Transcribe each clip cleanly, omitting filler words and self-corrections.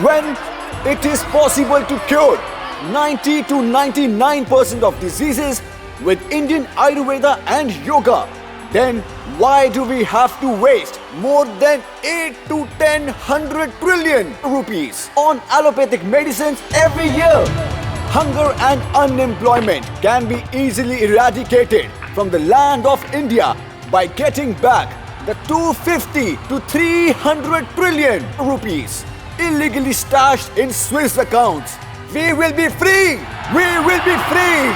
When it is possible to cure 90 to 99% of diseases with Indian Ayurveda and Yoga, then why do we have to waste more than 8 to 100 trillion rupees on allopathic medicines every year? Hunger and unemployment can be easily eradicated from the land of India by getting back the 250 to 300 trillion rupees illegally stashed in Swiss accounts. We will be free! We will be free!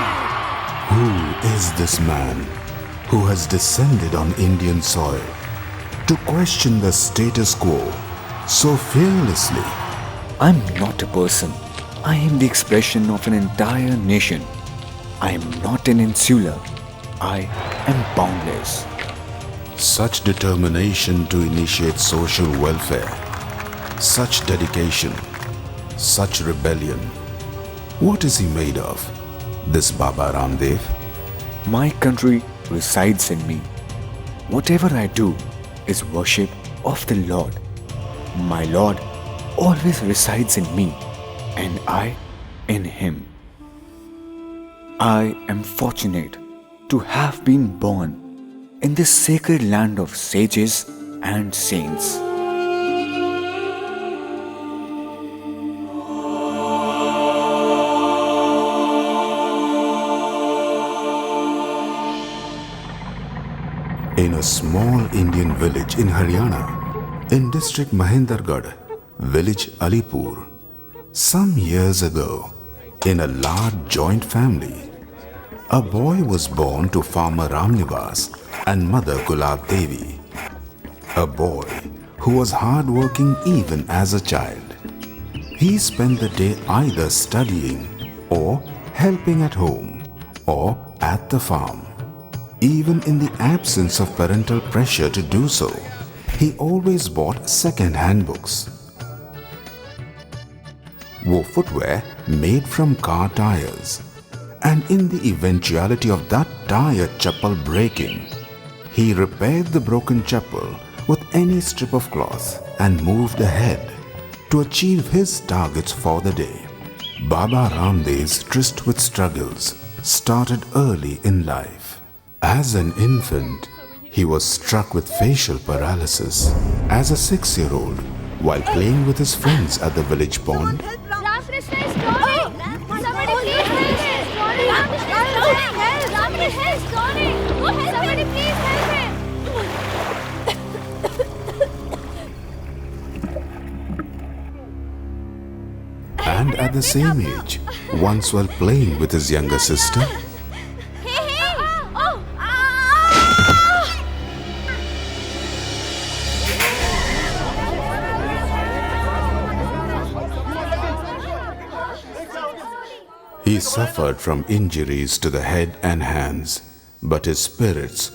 Who is this man who has descended on Indian soil to question the status quo so fearlessly? I'm not a person. I am the expression of an entire nation. I am not an insular. I am boundless. Such determination to initiate social welfare, such dedication, such rebellion. What is he made of, this Baba Ramdev? My country resides in me. Whatever I do is worship of the Lord. My Lord always resides in me and I in Him. I am fortunate to have been born in this sacred land of sages and saints. In a small Indian village in Haryana, in district Mahendragarh, village Alipur, some years ago, in a large joint family, a boy was born to farmer Ramnivas and mother Gulab Devi. A boy who was hardworking even as a child. He spent the day either studying or helping at home or at the farm. Even in the absence of parental pressure to do so, he always bought second-hand books. Wore footwear made from car tires, and in the eventuality of that tire chappal breaking, he repaired the broken chappal with any strip of cloth and moved ahead to achieve his targets for the day. Baba Ramdev's tryst with struggles started early in life. As an infant, he was struck with facial paralysis. As a 6-year-old, while playing with his friends at the village pond, Balkrishna is drowning! Somebody please help him! Ramkrishna is drowning! Somebody please help him! and at the same age, once while playing with his younger sister, he suffered from injuries to the head and hands, but his spirits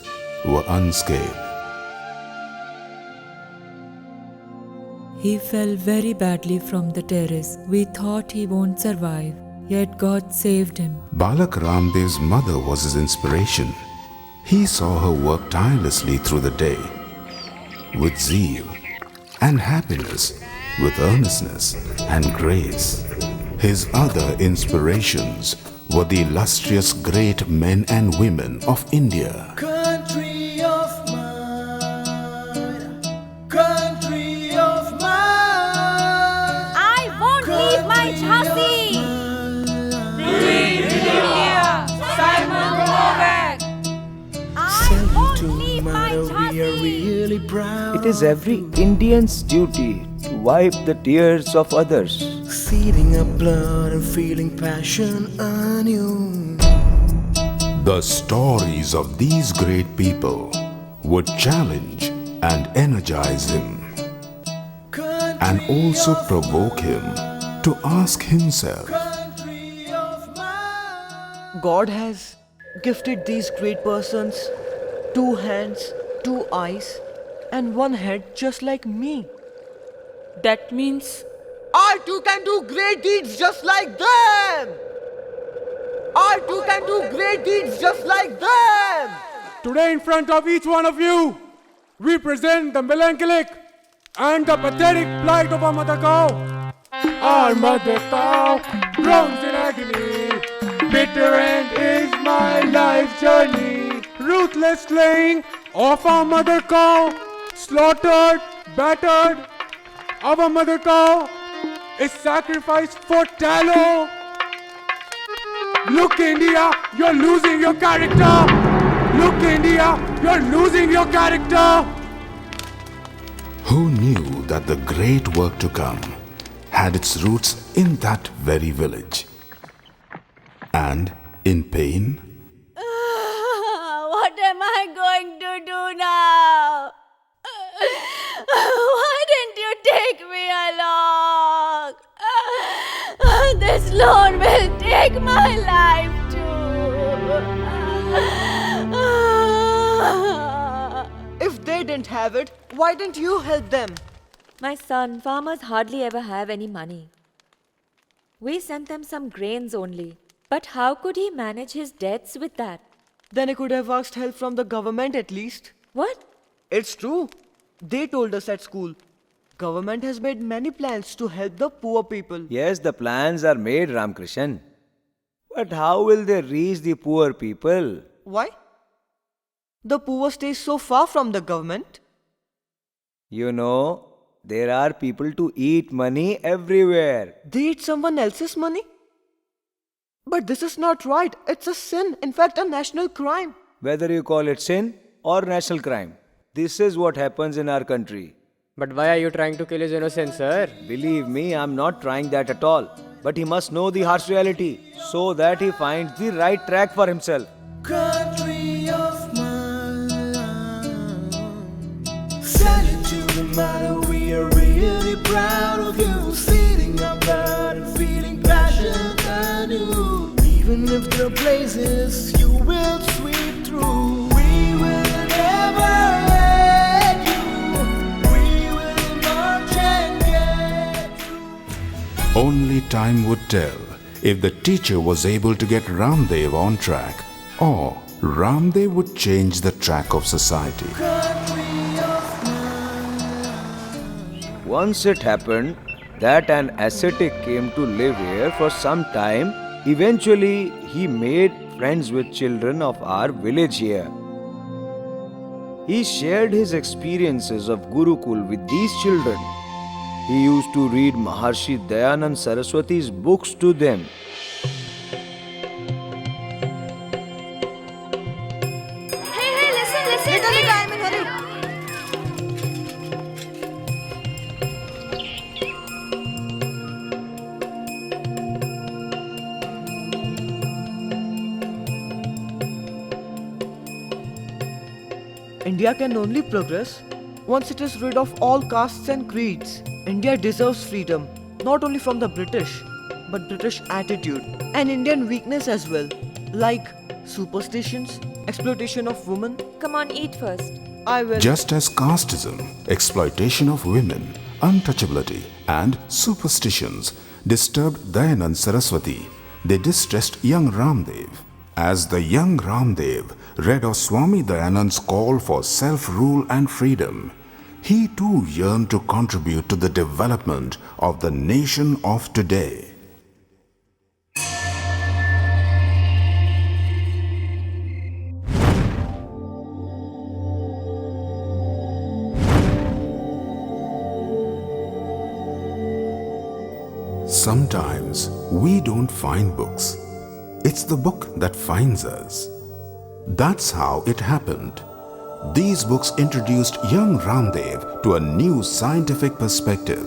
were unscathed. He fell very badly from the terrace. We thought he won't survive, yet God saved him. Balak Ramdev's mother was his inspiration. He saw her work tirelessly through the day, with zeal and happiness, with earnestness and grace. His other inspirations were the illustrious great men and women of India. Country of mine, country of mine. I won't leave my Jhansi! I won't leave my Really proud. It is every Indian's duty to wipe the tears of others. Feeding up blood and feeling passion anew. The stories of these great people would challenge and energize him, and also provoke him to ask himself, God has gifted these great persons 2 hands, 2 eyes, and 1 head just like me. That means I too can do great deeds just like them! I too can do great deeds just like them! Today in front of each one of you, we present the melancholic and the pathetic plight of a mother cow Our mother cow groans in agony. Bitter end is my life journey. Ruthless slaying of our mother cow, slaughtered, battered. Our mother cow is sacrificed for tallow. Look, India, you're losing your character. Look, India, you're losing your character. Who knew that the great work to come had its roots in that very village? And in pain, What am I going to do now? Why didn't you take me along? This loan will take my life too. If they didn't have it, why didn't you help them? My son, farmers hardly ever have any money. We sent them some grains only. But how could he manage his debts with that? Then I could have asked help from the government at least. What? It's true. They told us at school. Government has made many plans to help the poor people. Yes, the plans are made, Ramkrishan. But how will they reach the poor people? Why? The poor stay so far from the government. You know, there are people to eat money everywhere. They eat someone else's money? But this is not right. It's a sin. In fact, a national crime. Whether you call it sin or national crime, this is what happens in our country. But why are you trying to kill his innocence, sir? Believe me, I'm not trying that at all. But he must know the harsh reality so that he finds the right track for himself. Country of mine, salute to the mother, we are really proud of you. Sitting up blood and feeling passion anew. Even if there are places you will sweep through, we will never let you. We will march and get through. only time would tell if the teacher was able to get Ramdev on track, or Ramdev would change the track of society. Once it happened that an ascetic came to live here for some time. Eventually, he made friends with children of our village here. He shared his experiences of Gurukul with these children. He used to read Maharshi Dayanand Saraswati's books to them. Hey, listen, Get on the wait. time and hurry. India can only progress once it is rid of all castes and creeds. India deserves freedom, not only from the British, but British attitude and Indian weakness as well, like superstitions, exploitation of women. Come on, eat first. I will. Just as casteism, exploitation of women, untouchability, and superstitions disturbed Dayanand Saraswati, they distressed young Ramdev. As the young Ramdev read of Swami Dayanand's call for self-rule and freedom, he too yearned to contribute to the development of the nation of today. Sometimes we don't find books. It's the book that finds us. That's how it happened. These books introduced young Ramdev to a new scientific perspective.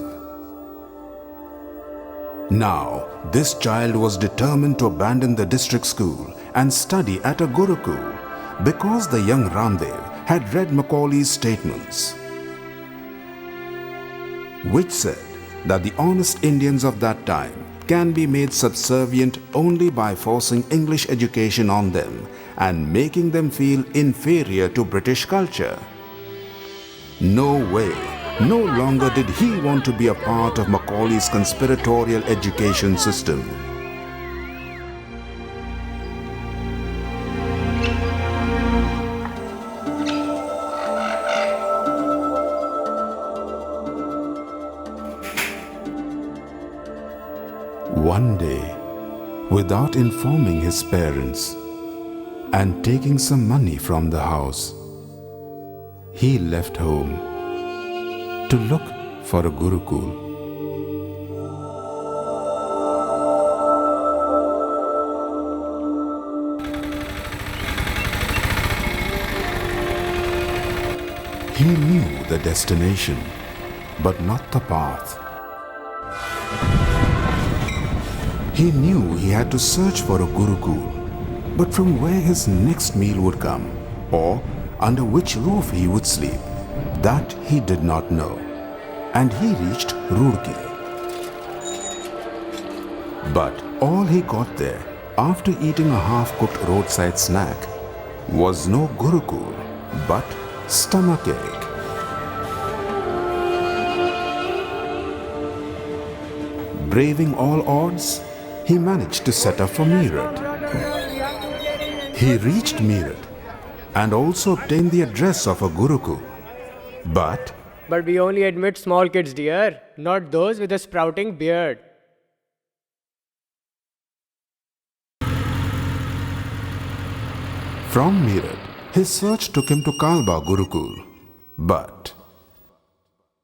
Now, this child was determined to abandon the district school and study at a Gurukul because the young Ramdev had read Macaulay's statements, which said that the honest Indians of that time can be made subservient only by forcing English education on them and making them feel inferior to British culture. No way, no longer did he want to be a part of Macaulay's conspiratorial education system. One day, without informing his parents and taking some money from the house, he left home to look for a Gurukul. He knew the destination, but not the path. He knew he had to search for a Gurukul, but from where his next meal would come, or under which roof he would sleep, that he did not know. And he reached Roorkee. But all he got there, after eating a half-cooked roadside snack, was no Gurukul, but stomachache. Braving all odds, he managed to set off for Meerut. He reached Meerut and also obtained the address of a Gurukul. But we only admit small kids, dear, not those with a sprouting beard. from Meerut, his search took him to Kalba Gurukul. But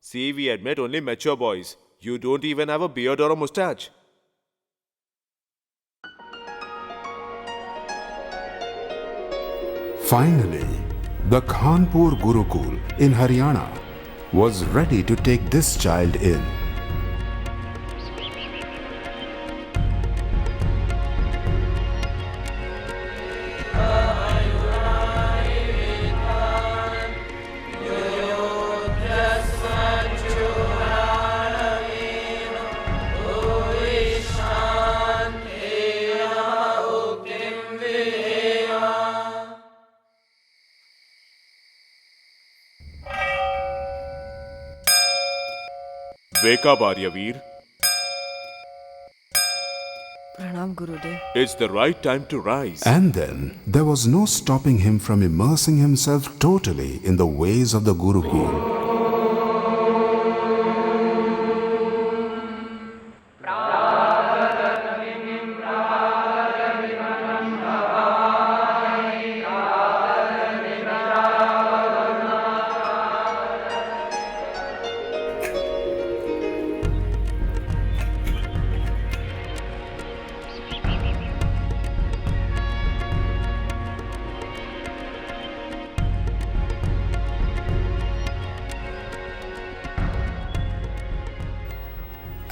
see, we admit only mature boys. You don't even have a beard or a mustache. finally, the Khanpur Gurukul in Haryana was ready to take this child in. Wake up, Aryaveer. Pranam Gurudev. It's the right time to rise. And then there was no stopping him from immersing himself totally in the ways of the Gurukul.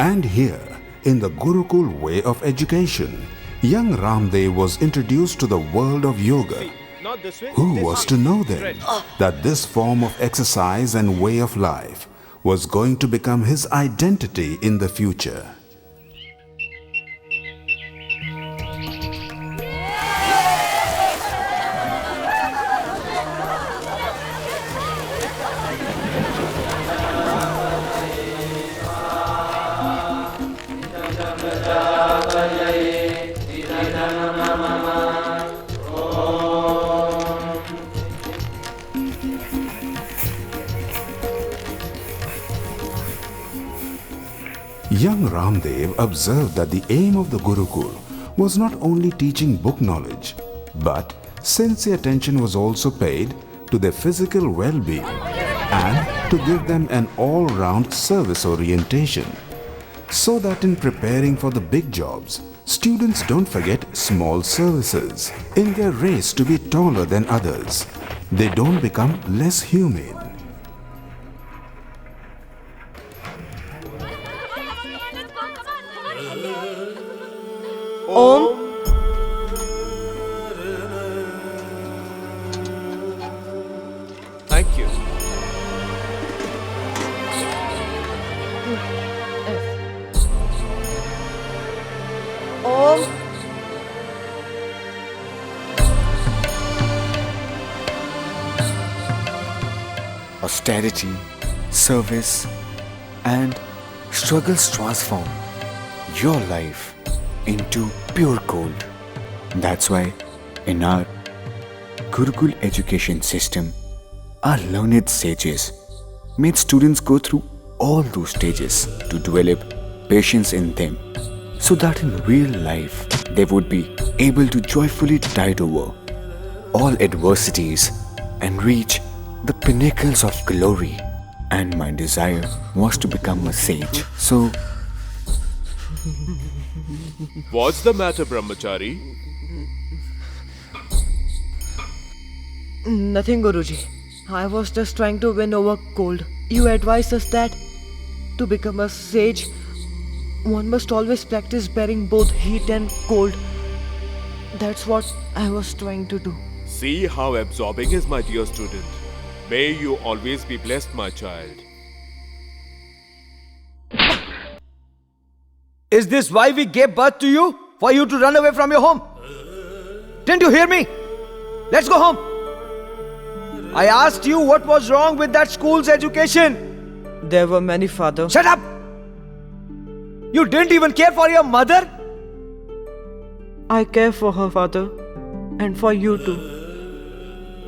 And here, in the Gurukul way of education, young Ramdev was introduced to the world of yoga. Not this way. Who was to know then that this form of exercise and way of life was going to become his identity in the future? Young Ramdev observed that the aim of the Gurukul was not only teaching book knowledge, but sincere attention was also paid to their physical well-being and to give them an all-round service orientation, so that in preparing for the big jobs, students don't forget small services. In their race to be taller than others, they don't become less humane. Om. Thank you. Om. Austerity, service, and struggles transform your life into pure gold. That's why in our Gurukul education system, our learned sages made students go through all those stages to develop patience in them, so that in real life they would be able to joyfully tide over all adversities and reach the pinnacles of glory. And my desire was to become a sage. So, What's the matter, Brahmachari? Nothing, Guruji. I was just trying to win over cold. You advised us that to become a sage, one must always practice bearing both heat and cold. That's what I was trying to do. See how absorbing is my dear student. May you always be blessed, my child. Is this why we gave birth to you? For you to run away from your home? Didn't you hear me? Let's go home. I asked you what was wrong with that school's education. There were many, Father. Shut up! You didn't even care for your mother? I care for her, Father. And for you too.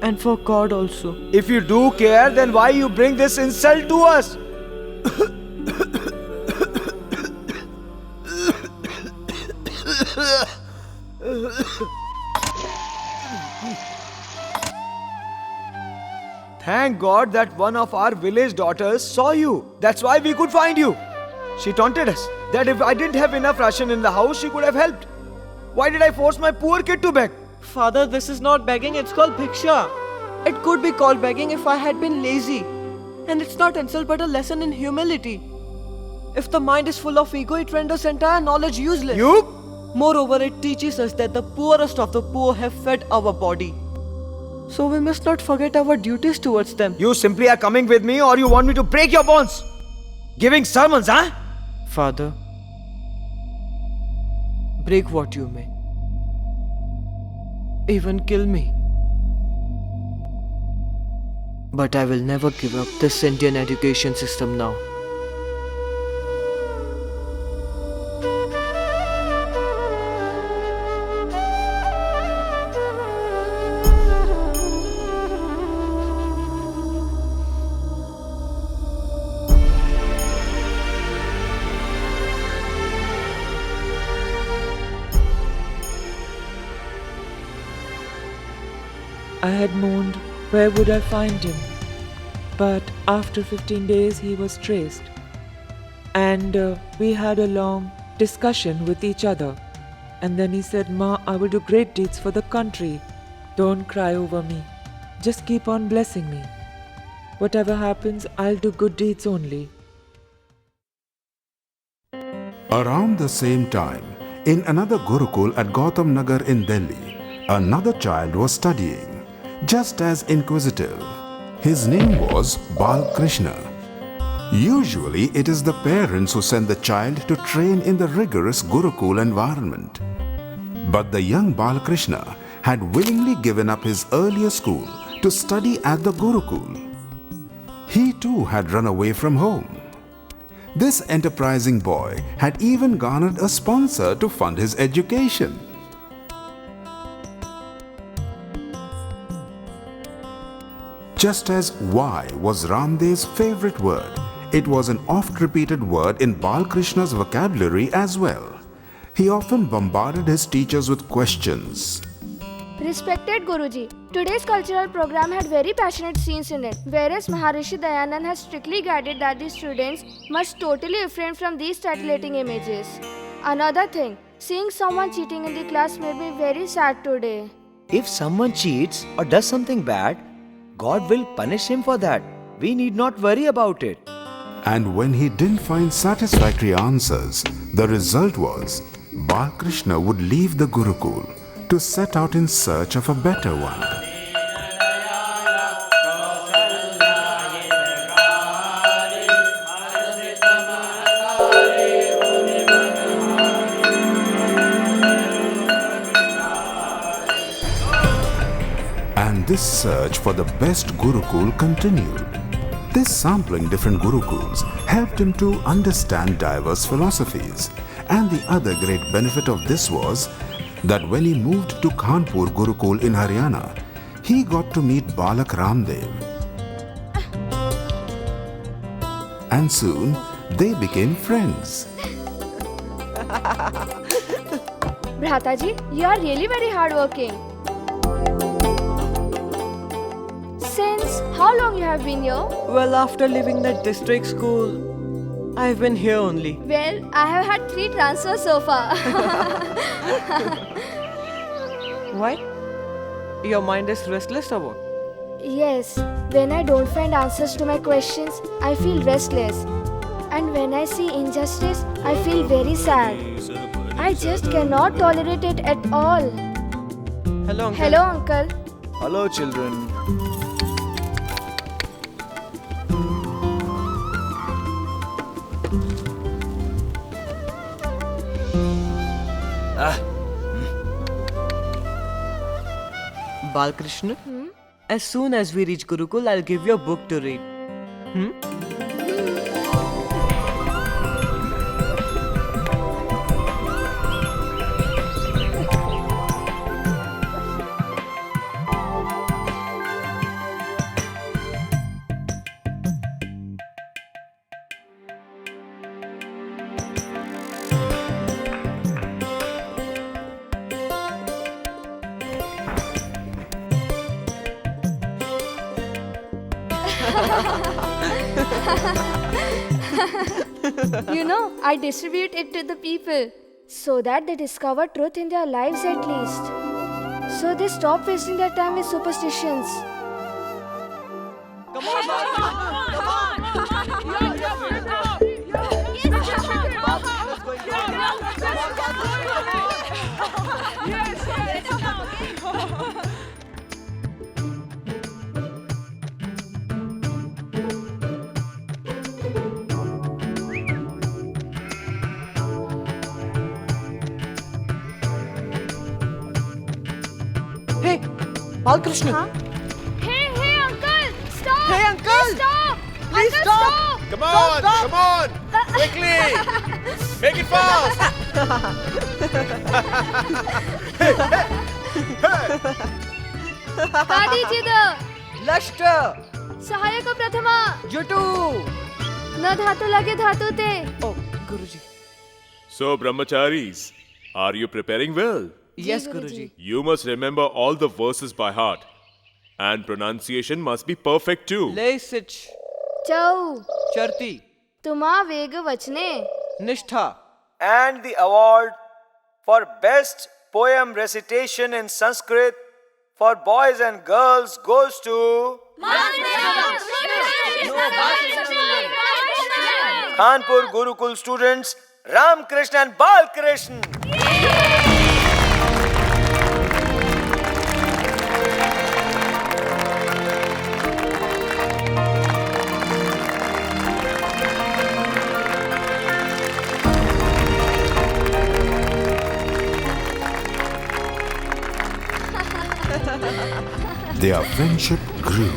And for God also. If you do care, then why you bring this insult to us? Thank God that one of our village daughters saw you. That's why we could find you. She taunted us that if I didn't have enough ration in the house, she could have helped. Why did I force my poor kid to beg? Father, this is not begging, it's called bhiksha. It could be called begging if I had been lazy. And it's not insult but a lesson in humility. If the mind is full of ego, it renders entire knowledge useless. Moreover, it teaches us that the poorest of the poor have fed our body. So we must not forget our duties towards them. You simply are coming with me or you want me to break your bones? Giving sermons, huh? Father, break what you may. Even kill me. But I will never give up this Indian education system now. I had mourned, where would I find him? But after 15 days he was traced. And we had a long discussion with each other. And then he said, "Ma, I will do great deeds for the country. Don't cry over me. Just keep on blessing me. Whatever happens, I'll do good deeds only." Around the same time, in another Gurukul at Gautam Nagar in Delhi, another child was studying, just as inquisitive. His name was Balkrishna. Usually, it is the parents who send the child to train in the rigorous Gurukul environment. But the young Balkrishna had willingly given up his earlier school to study at the Gurukul. He too had run away from home. This enterprising boy had even garnered a sponsor to fund his education. Just as why was Ramdev's favorite word, it was an oft-repeated word in Balkrishna's vocabulary as well. He often bombarded his teachers with questions. Respected Guruji, today's cultural program had very passionate scenes in it, whereas Maharishi Dayanand has strictly guided that the students must totally refrain from these titillating images. Another thing, seeing someone cheating in the class made me very sad today. If someone cheats or does something bad, God will punish him for that. We need not worry about it. And when he didn't find satisfactory answers, the result was Balkrishna would leave the Gurukul to set out in search of a better one. And this search for the best Gurukul continued. This sampling different Gurukuls helped him to understand diverse philosophies. And the other great benefit of this was that when he moved to Kanpur Gurukul in Haryana, he got to meet Balak Ramdev. And soon they became friends. Bhrataji, you are really very hardworking. Since how long you have been here? Well, after leaving that district school, I've been here only. Well, I have had 3 transfers so far. Why? Your mind is restless or what? Yes, when I don't find answers to my questions, I feel restless. And when I see injustice, I feel very sad. I just cannot tolerate it at all. Hello, uncle. Hello, uncle. Hello, children. Balkrishna, as soon as we reach Gurukul, I'll give you a book to read. You know, I distribute it to the people so that they discover truth in their lives at least. So they stop wasting their time with superstitions. Come on! Hey, Balkrishna! Huh? Hey, uncle! Stop! Hey, uncle! Stop! Please Uncle, stop! Come on, Stop. come on! Quickly! Make it fast! Padijid! Lashta! Sahayaka Prathama! Jutu! Na dhatu lage dhatu te. Oh, Guruji. So, brahmacharis, are you preparing well? Yes, Guruji. Guruji. You must remember all the verses by heart. And pronunciation must be perfect too. Lesich, Chau. Charti, Tuma veg vachne. Nishtha. And the award for best poem recitation in Sanskrit for boys and girls goes to Kanpur Gurukul students Ramkrishna and Balkrishna. Their friendship grew.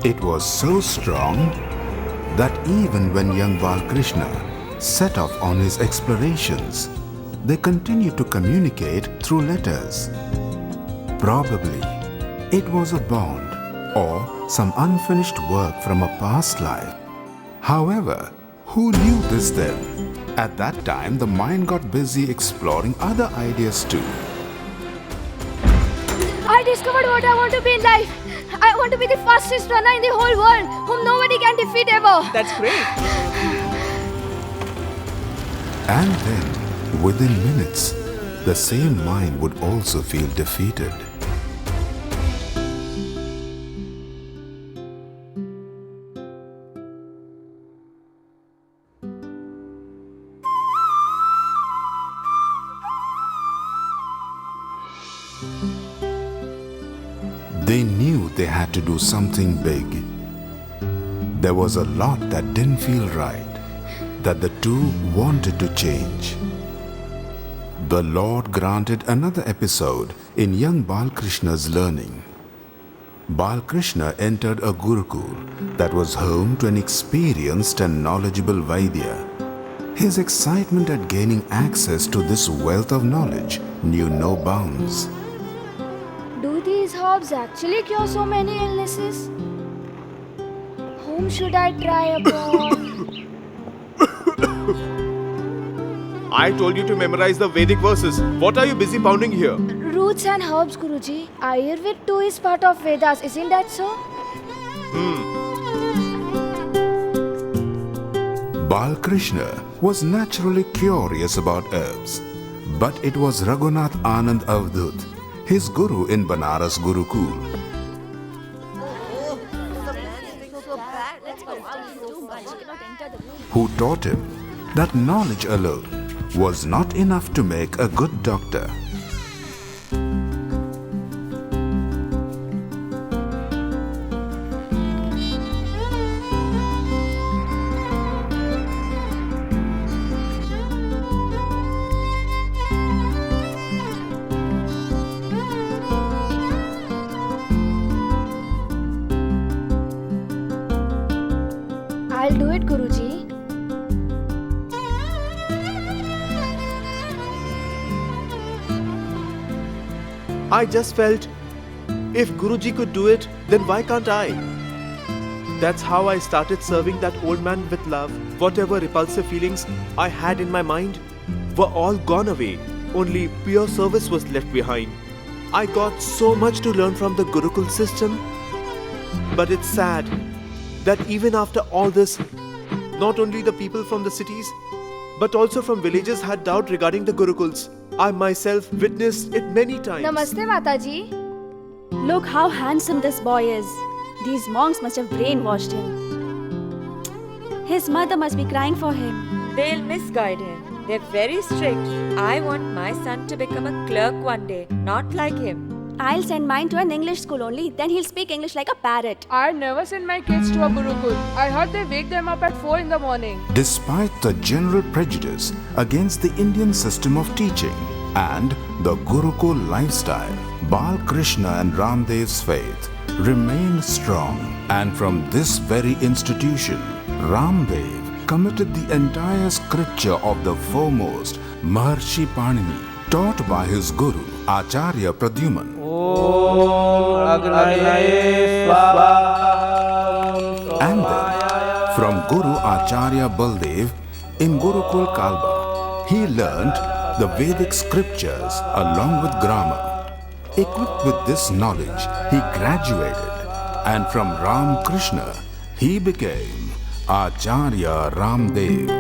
It was so strong that even when young Balkrishna set off on his explorations, they continued to communicate through letters. Probably it was a bond or some unfinished work from a past life. However, who knew this then? At that time, the mind got busy exploring other ideas too. I discovered what I want to be in life. I want to be the fastest runner in the whole world, whom nobody can defeat ever. That's great. And then, within minutes, the same mind would also feel defeated. They knew they had to do something big. There was a lot that didn't feel right, that the two wanted to change. The Lord granted another episode in young Balkrishna's learning. Balkrishna entered a Gurukul that was home to an experienced and knowledgeable Vaidya. His excitement at gaining access to this wealth of knowledge knew no bounds. Do these herbs actually cure so many illnesses? Whom should I try upon? I told you to memorize the Vedic verses. What are you busy pounding here? Roots and herbs, Guruji. Ayurveda too is part of Vedas, isn't that so? Balkrishna was naturally curious about herbs, but it was Raghunath Anand Avdut, his guru in Banaras Gurukul, who taught him that knowledge alone was not enough to make a good doctor. I'll do it, Guruji. I just felt, if Guruji could do it, then why can't I? That's how I started serving that old man with love. Whatever repulsive feelings I had in my mind were all gone away. Only pure service was left behind. I got so much to learn from the Gurukul system. But it's sad that even after all this, not only the people from the cities, but also from villages had doubt regarding the Gurukuls. I myself witnessed it many times. Namaste, Mataji. Look how handsome this boy is. These monks must have brainwashed him. His mother must be crying for him. They'll misguide him. They're very strict. I want my son to become a clerk one day, not like him. I'll send mine to an English school only, then he'll speak English like a parrot. I'd never send my kids to a Gurukul. I heard they wake them up at 4 in the morning. Despite the general prejudice against the Indian system of teaching and the Gurukul lifestyle, Balkrishna and Ramdev's faith remained strong, and from this very institution, Ramdev committed the entire scripture of the foremost Maharshi Panini, taught by his guru Acharya Pradyuman. And then, from Guru Acharya Baldev in Gurukul Kalba, he learnt the Vedic scriptures along with grammar. Equipped with this knowledge, he graduated, and from Ram Krishna, he became Acharya Ramdev.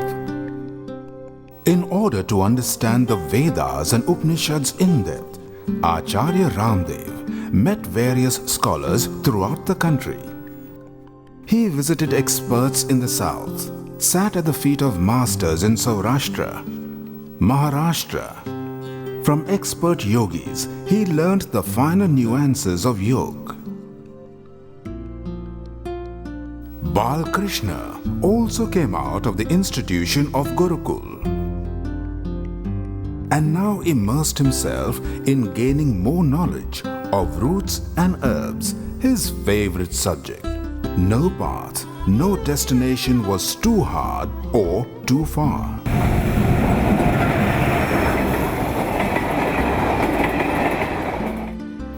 In order to understand the Vedas and Upanishads in depth, Acharya Ramdev met various scholars throughout the country. He visited experts in the south, sat at the feet of masters in Saurashtra, Maharashtra. From expert yogis, he learnt the finer nuances of yoga. Balkrishna also came out of the institution of Gurukul and now immersed himself in gaining more knowledge of roots and herbs, his favorite subject. No path, no destination was too hard or too far.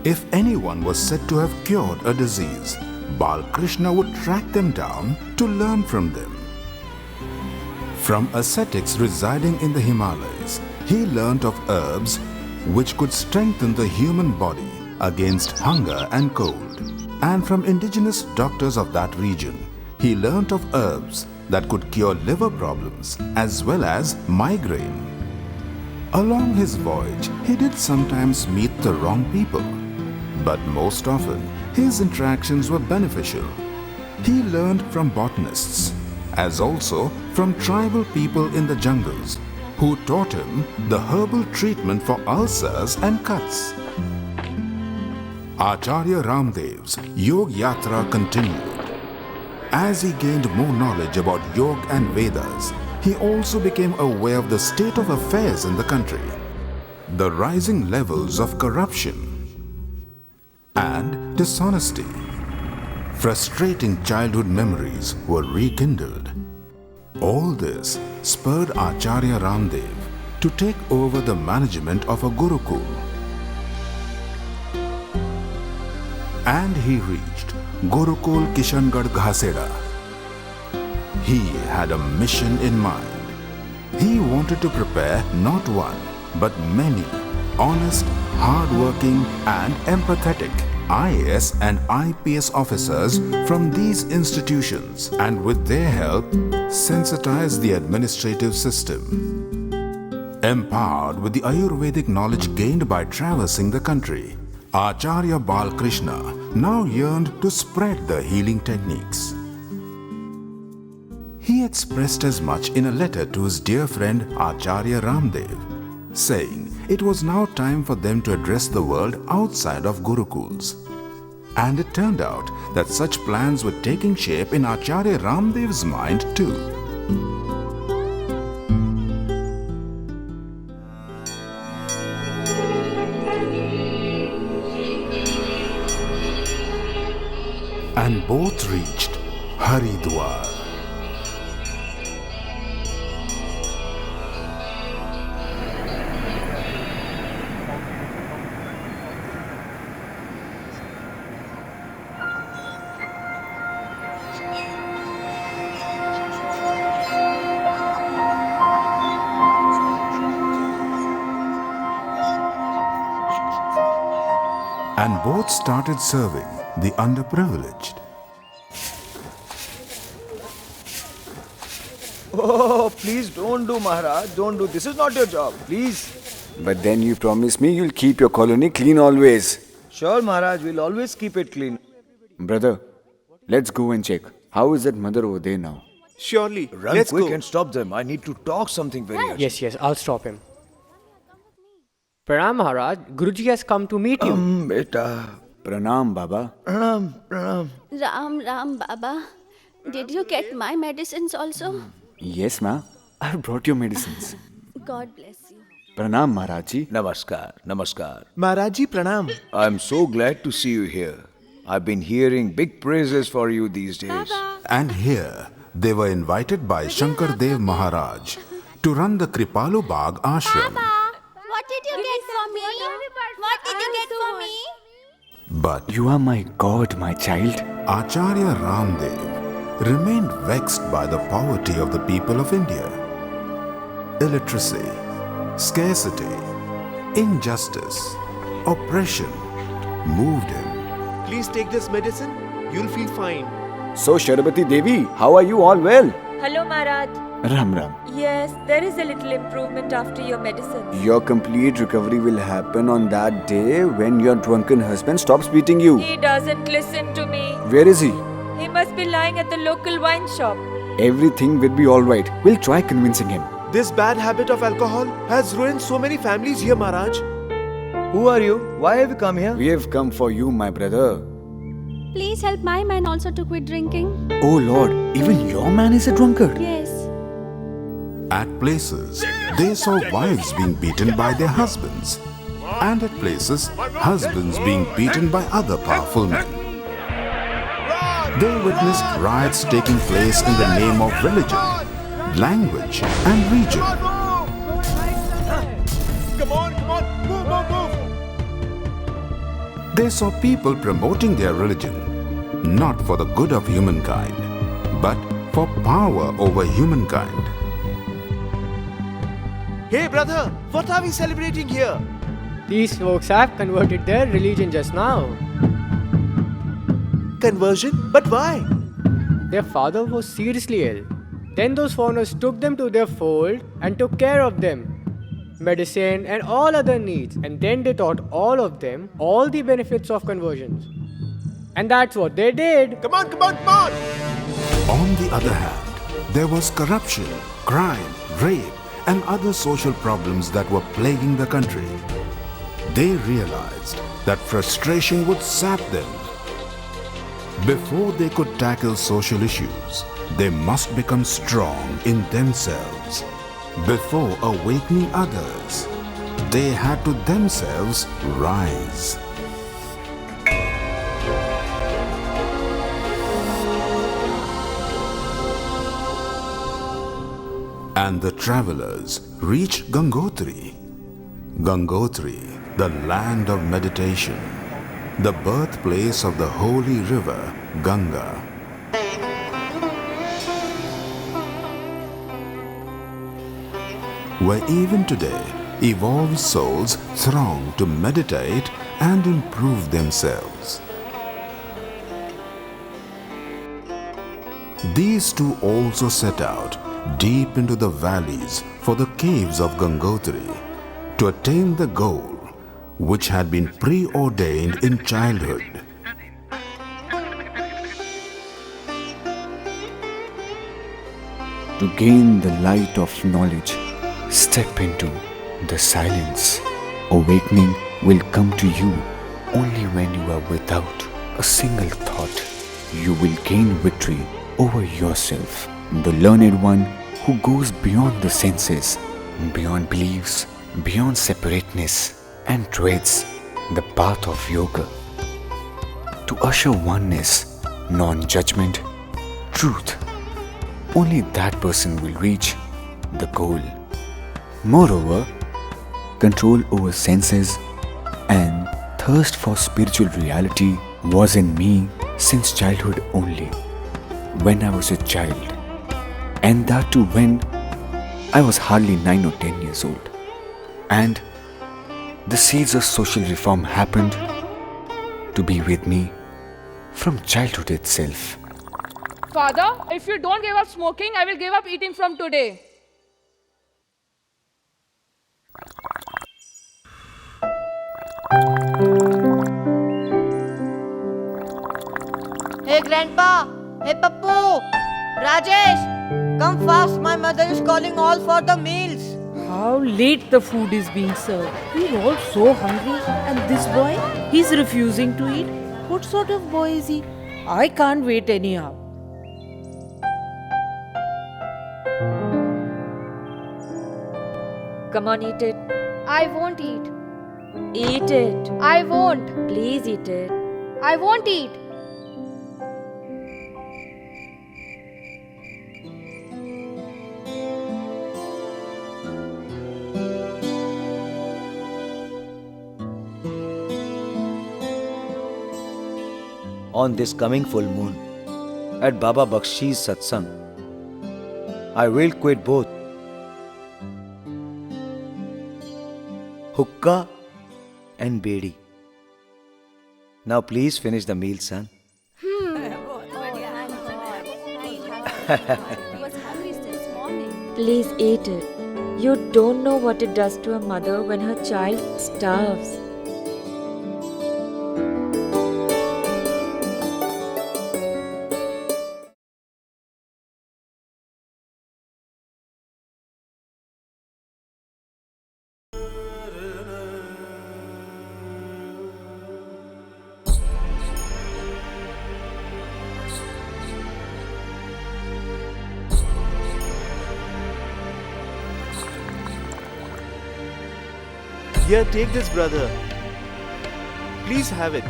If anyone was said to have cured a disease, Balkrishna would track them down to learn from them. From ascetics residing in the Himalayas, he learnt of herbs which could strengthen the human body against hunger and cold. And from indigenous doctors of that region, he learnt of herbs that could cure liver problems as well as migraine. Along his voyage, he did sometimes meet the wrong people, but most often his interactions were beneficial. He learned from botanists, as also from tribal people in the jungles, who taught him the herbal treatment for ulcers and cuts. Acharya Ramdev's Yoga Yatra continued. As he gained more knowledge about yoga and Vedas, he also became aware of the state of affairs in the country, the rising levels of corruption and dishonesty. Frustrating childhood memories were rekindled. All this spurred Acharya Ramdev to take over the management of a Gurukul. And he reached Gurukul Kishangarh Ghaseda. He had a mission in mind. He wanted to prepare not one, but many honest, hard-working and empathetic IAS and IPS officers from these institutions, and with their help, sensitize the administrative system. Empowered with the Ayurvedic knowledge gained by traversing the country, Acharya Balkrishna now yearned to spread the healing techniques. He expressed as much in a letter to his dear friend Acharya Ramdev, saying it was now time for them to address the world outside of Gurukuls. And it turned out that such plans were taking shape in Acharya Ramdev's mind too. And both reached Haridwar. And both started serving the underprivileged. Oh, please don't do, Maharaj. Don't do. This is not your job. Please. But then you promise me you'll keep your colony clean always. Sure, Maharaj. We'll always keep it clean. Brother, let's go and check. How is that mother over there now? Surely. Run Let's quick go. and stop them. I need to talk something very urgent. Yes, I'll stop him. Pranam Maharaj, Guruji has come to meet you. Beta. Pranam, Baba. Pranam. Ram, Baba. Did you get my medicines also? Yes, ma. I've brought your medicines. God bless you. Pranam, Maharaji. Namaskar. Maharaji Pranam. I'm so glad to see you here. I've been hearing big praises for you these days. And here they were invited by Shankar Dev Maharaj to run the Kripalu Bagh ashram. What did you get for me? What did you get for me? But You are my God, my child. Acharya Ramdev remained vexed by the poverty of the people of India. Illiteracy, scarcity, injustice, oppression moved him. Please take this medicine. You'll feel fine. So, Sharabati Devi, how are you? All well? Hello, Maharaj. Ram Ram. Yes, there is a little improvement after your medicine. Your complete recovery will happen on that day when your drunken husband stops beating you. He doesn't listen to me. Where is he? He must be lying at the local wine shop. Everything will be alright. We'll try convincing him. This bad habit of alcohol has ruined so many families here, Maharaj. Who are you? Why have you come here? We have come for you, my brother. Please help my man also to quit drinking. Oh Lord, even your man is a drunkard. Yes. At places, they saw wives being beaten by their husbands. And at places, husbands being beaten by other powerful men. They witnessed riots taking place in the name of religion, language and region. Come on, move. They saw people promoting their religion, not for the good of humankind, but for power over humankind. Hey brother, what are we celebrating here? These folks have converted their religion just now. Conversion? But why? Their father was seriously ill. Then those foreigners took them to their fold and took care of them. Medicine and all other needs. And then they taught all of them all the benefits of conversions. And that's what they did. Come on. On the other hand, there was corruption, crime, rape, and other social problems that were plaguing the country. They realized that frustration would sap them. Before they could tackle social issues, they must become strong in themselves. Before awakening others, they had to themselves rise. And the travelers reached Gangotri. Gangotri, the land of meditation, the birthplace of the holy river Ganga. where even today evolved souls throng to meditate and improve themselves. These two also set out deep into the valleys for the caves of Gangotri to attain the goal which had been preordained in childhood. To gain the light of knowledge, step into the silence. Awakening will come to you only when you are without a single thought. You will gain victory over yourself. The learned one who goes beyond the senses, beyond beliefs, beyond separateness, and treads the path of yoga. To usher oneness, non-judgment, truth, only that person will reach the goal. Moreover, control over senses and thirst for spiritual reality was in me since childhood only. When I was a child, and that too when I was hardly 9 or 10 years old, and the seeds of social reform happened to be with me from childhood itself. Father, if you don't give up smoking, I will give up eating from today. Hey Grandpa! Hey Pappu! Rajesh! Come fast, my mother is calling all for the meals. How late the food is being served. We're all so hungry. And this boy? He's refusing to eat. What sort of boy is he? I can't wait anyhow. Come on, eat it. I won't eat. Eat it. I won't. Please eat it. I won't eat. On this coming full moon, at Baba Bakshi's satsang, I will quit both hookah and bedi. Now please finish the meal, son. Please eat it. You don't know what it does to a mother when her child starves. Here, take this, brother. Please have it.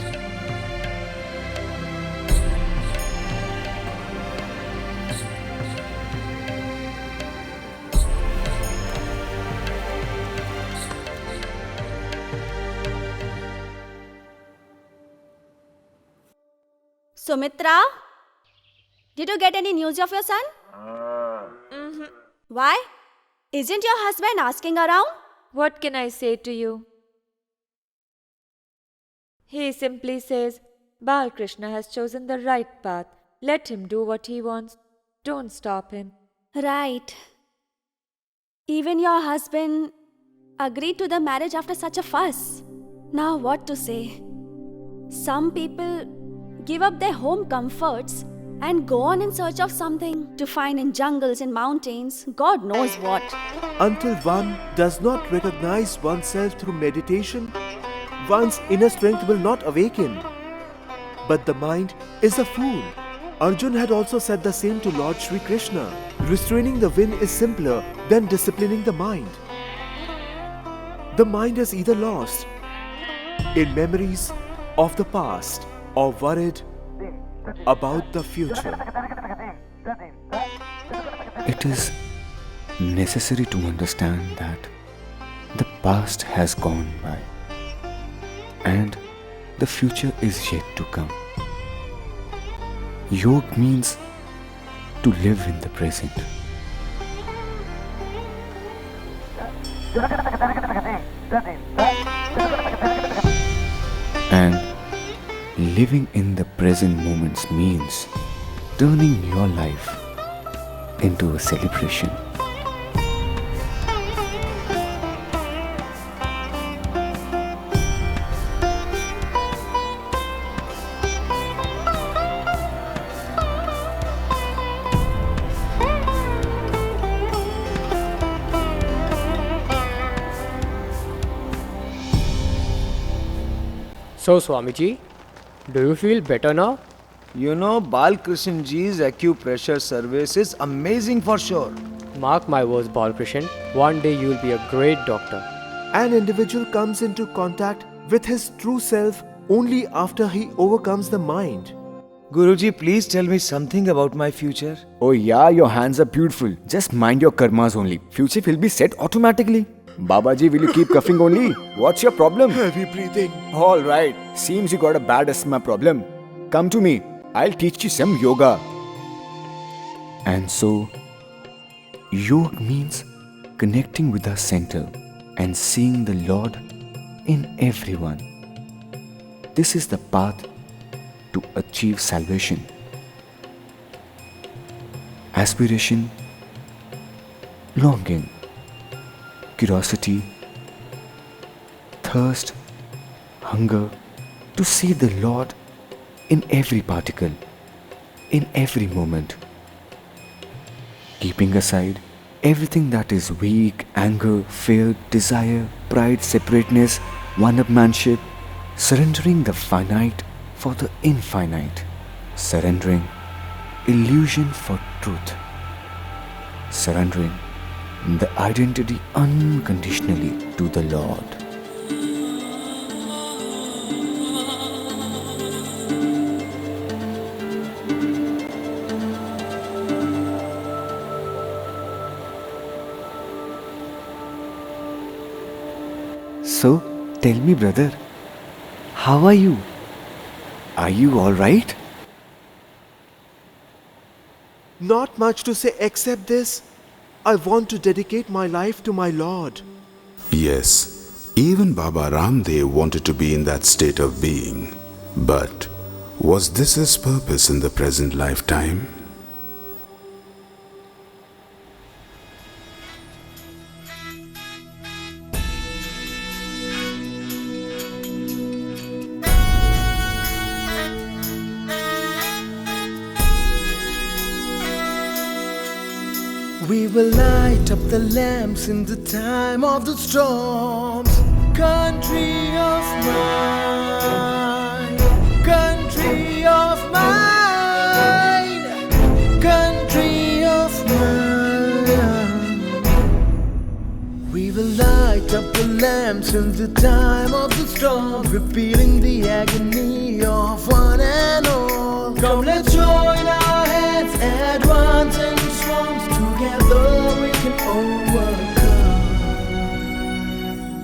Sumitra? Did you get any news of your son? Why? Isn't your husband asking around? What can I say to you? He simply says, Balkrishna has chosen the right path. Let him do what he wants. Don't stop him. Right. Even your husband agreed to the marriage after such a fuss. Now what to say? Some people give up their home comforts and go on in search of something to find in jungles and mountains, God knows what. Until one does not recognize oneself through meditation, one's inner strength will not awaken. But the mind is a fool. Arjun had also said the same to Lord Sri Krishna. Restraining the wind is simpler than disciplining the mind. The mind is either lost in memories of the past or worried about the future. It is necessary to understand that the past has gone by and the future is yet to come. Yoga means to live in the present. And living in the present moments means turning your life into a celebration. So, Swamiji, do you feel better now? You know, Balkrishna ji's acupressure service is amazing for sure. Mark my words, Balkrishna. One day you will be a great doctor. An individual comes into contact with his true self only after he overcomes the mind. Guruji, please tell me something about my future. Oh yeah, your hands are beautiful. Just mind your karmas only. Future will be set automatically. Babaji, will you keep coughing only? What's your problem? Heavy breathing. Alright, seems you got a bad asthma problem. Come to me. I'll teach you some yoga. And so, yoga means connecting with our center and seeing the Lord in everyone. This is the path to achieve salvation. Aspiration, longing, curiosity, thirst, hunger to see the Lord in every particle, in every moment. Keeping aside everything that is weak, anger, fear, desire, pride, separateness, one-upmanship, surrendering the finite for the infinite, surrendering illusion for truth, surrendering the identity unconditionally to the Lord. So, tell me, brother, how are you? Are you all right? Not much to say except this. I want to dedicate my life to my Lord. Yes, even Baba Ramdev wanted to be in that state of being. But was this his purpose in the present lifetime? We will light up the lamps in the time of the storms. Country of mine, country of mine, country of mine. We will light up the lamps in the time of the storm, repealing the agony of one and all. Come, let's join our hands at once and swarms. Together we can overcome.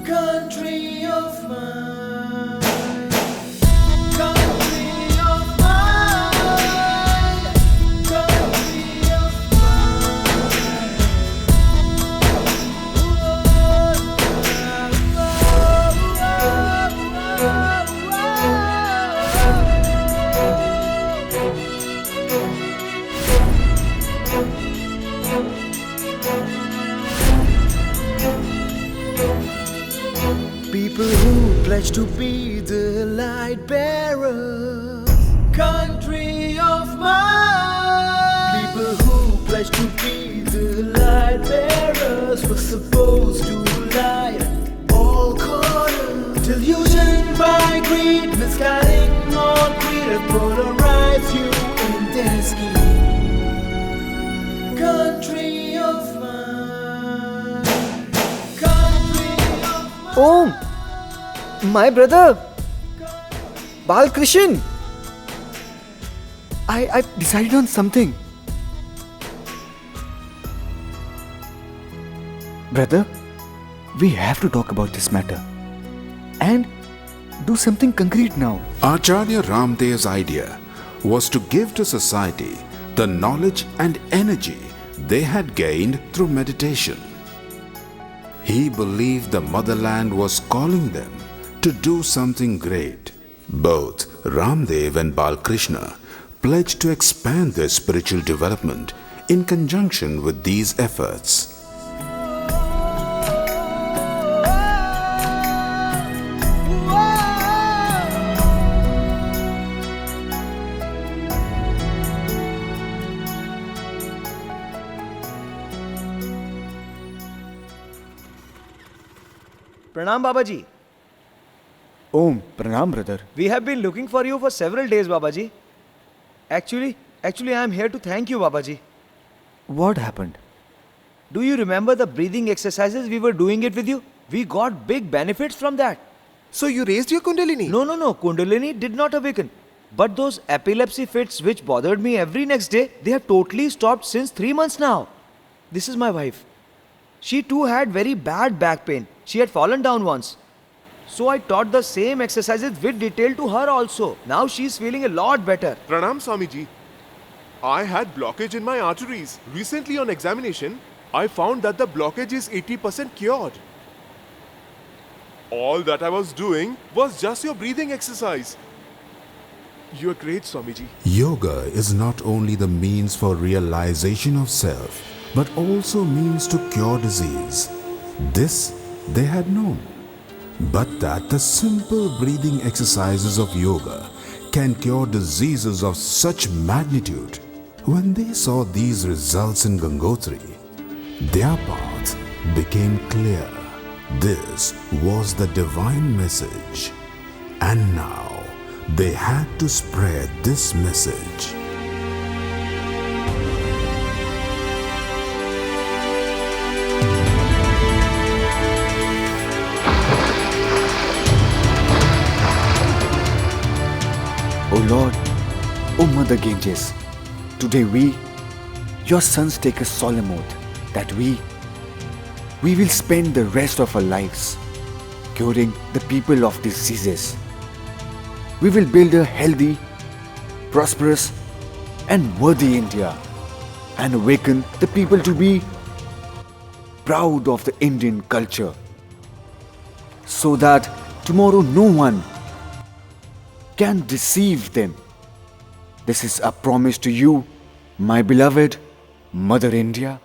Country of mine, country of mine, country of people who pledge to be the light bearers. Country of mine. People who pledge to be the light bearers were supposed to light all corners. Delusion by greed, misguiding all greed, and polarize you in their scheme. Country of mine. Country of mine. Oh, my brother, Balkrishna. I decided on something. Brother, we have to talk about this matter and do something concrete now. Acharya Ramdev's idea was to give to society the knowledge and energy they had gained through meditation. He believed the motherland was calling them to do something great. Both Ramdev and Balkrishna pledged to expand their spiritual development in conjunction with these efforts. Pranam Babaji. Om, pranam brother. We have been looking for you for several days, Babaji. Actually, I am here to thank you, Babaji. What happened? Do you remember the breathing exercises we were doing it with you? We got big benefits from that. So you raised your Kundalini? No. Kundalini did not awaken. But those epilepsy fits which bothered me every next day, they have totally stopped since 3 months now. This is my wife. She too had very bad back pain. She had fallen down once. So I taught the same exercises with detail to her also. Now she is feeling a lot better. Pranam Swamiji. I had blockage in my arteries. Recently on examination, I found that the blockage is 80% cured. All that I was doing was just your breathing exercise. You are great, Swamiji. Yoga is not only the means for realization of self, but also means to cure disease. This they had known. But that the simple breathing exercises of yoga can cure diseases of such magnitude. When they saw these results in Gangotri, their path became clear. This was the divine message. And now they had to spread this message. O Lord, O Mother Ganges, today we, your sons, take a solemn oath that we will spend the rest of our lives curing the people of diseases. We will build a healthy, prosperous and worthy India and awaken the people to be proud of the Indian culture, so that tomorrow no one can deceive them. This is a promise to you, my beloved Mother India.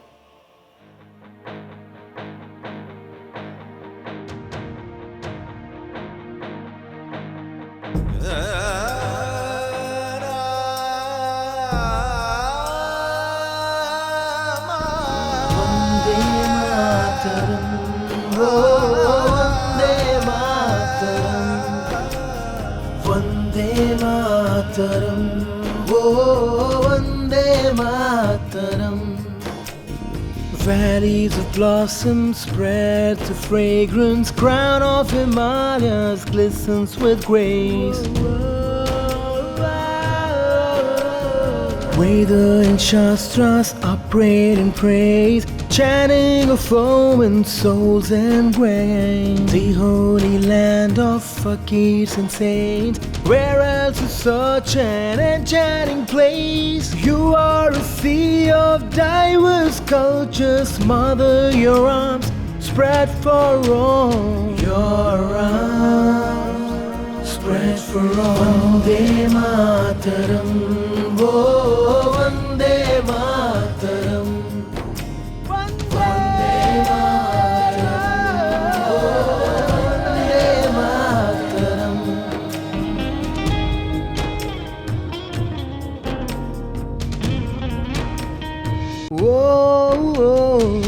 Valleys of blossom spread to fragrance, crown of Himalayas glistens with grace. Veda and Shastras are prayed and praise, chanting of omen souls and grains. The holy land of fakirs and saints, where else is such an enchanting place? You are a sea of diverse cultures, Mother, your arms spread for all. Your arms spread for all. Vande Mataram, oh, Vande Mataram.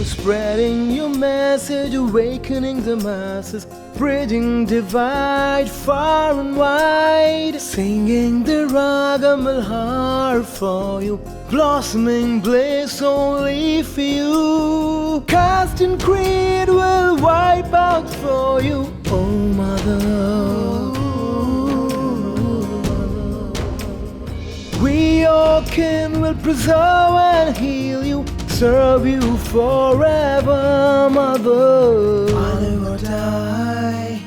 Spreading your message, awakening the masses, bridging divide far and wide, singing the raga malhar for you, blossoming bliss only for you. Caste and creed will wipe out for you, oh Mother. We all kin will preserve and heal you, serve you forever, Mother. I live or die,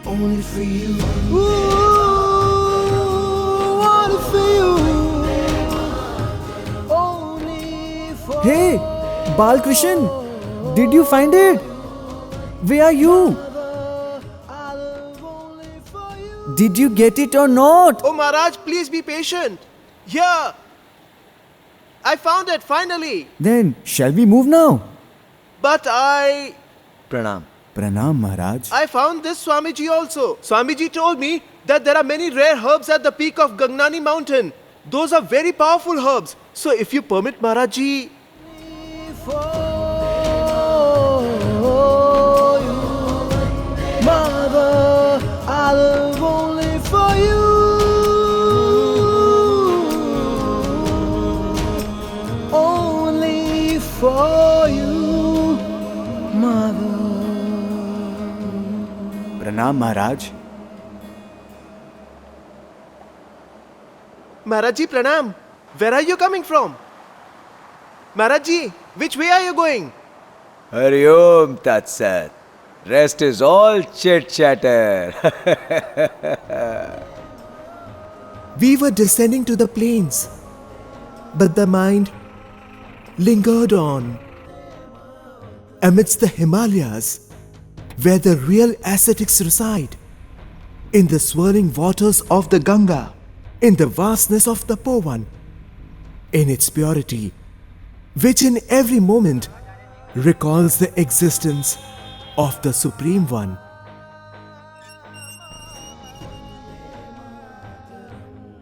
only for you. Ooh, only for you. Only for Hey, Balkrishna, did you find it? where are you? Did you get it or not? Oh Maharaj, please be patient. Here! I found it finally! Then, shall we move now? But Pranam. Pranam, Maharaj. I found this Swamiji also. Swamiji told me that there are many rare herbs at the peak of Gangnani mountain. Those are very powerful herbs. So if you permit Maharajji... Mother, I live only for you. Only for you, Mother. Pranam, Maharaj. Maharajji, Pranam. Where are you coming from? Maharajji, which way are you going? Hari Om Tat Sat. Rest is all chit-chatter. We were descending to the plains, but the mind lingered on. Amidst the Himalayas, where the real ascetics reside, in the swirling waters of the Ganga, in the vastness of the Povan, in its purity, which in every moment recalls the existence of the Supreme One.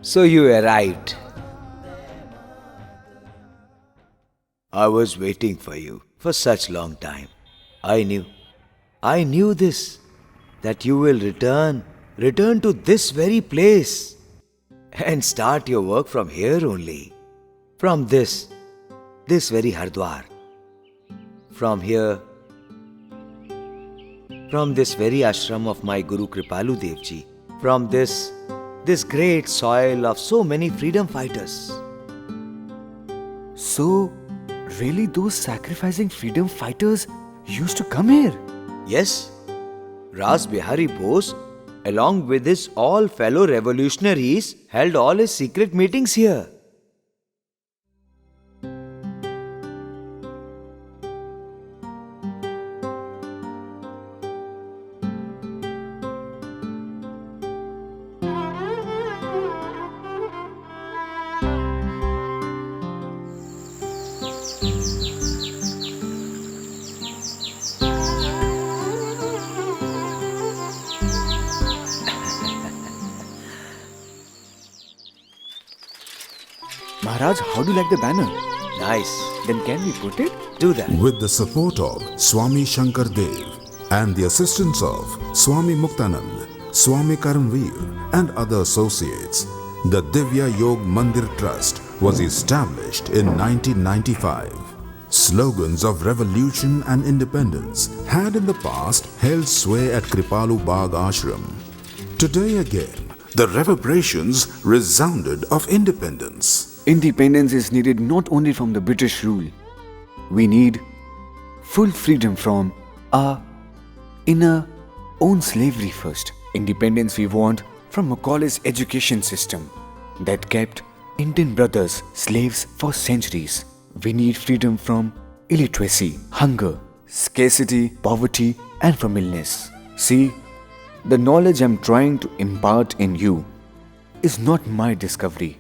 So you arrived. I was waiting for you for such long time. I knew this, that you will return to this very place and start your work from here only. From this very Hardwar. From here, from this very ashram of my Guru Kripalu Devji, from this great soil of so many freedom fighters. So, really those sacrificing freedom fighters used to come here? Yes, Ras Bihari Bose, along with his all fellow revolutionaries, held all his secret meetings here. Maharaj, how do you like the banner? Nice. Then can we put it? Do that. With the support of Swami Shankar Dev and the assistance of Swami Muktanand, Swami Karamveer and other associates, the Divya Yog Mandir Trust was established in 1995. Slogans of revolution and independence had in the past held sway at Kripalu Bagh Ashram. Today again, the reverberations resounded of independence. Independence is needed not only from the British rule. We need full freedom from our inner own slavery first. Independence we want from a college education system that kept Indian brothers slaves for centuries. We need freedom from illiteracy, hunger, scarcity, poverty and from illness. See, the knowledge I'm trying to impart in you is not my discovery.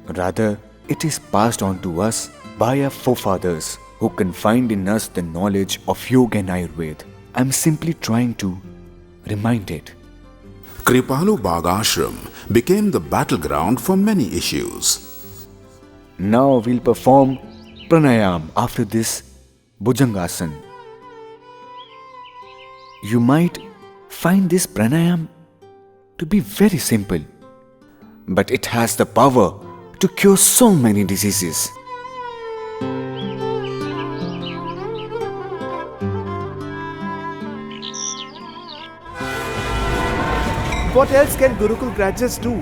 Rather, it is passed on to us by our forefathers who confined in us the knowledge of Yoga and Ayurveda. I'm simply trying to remind it. Kripalu Bagh Ashram became the battleground for many issues. Now we'll perform pranayam after this Bhujangasana. You might find this pranayam to be very simple, but it has the power to cure so many diseases. What else can Gurukul graduates do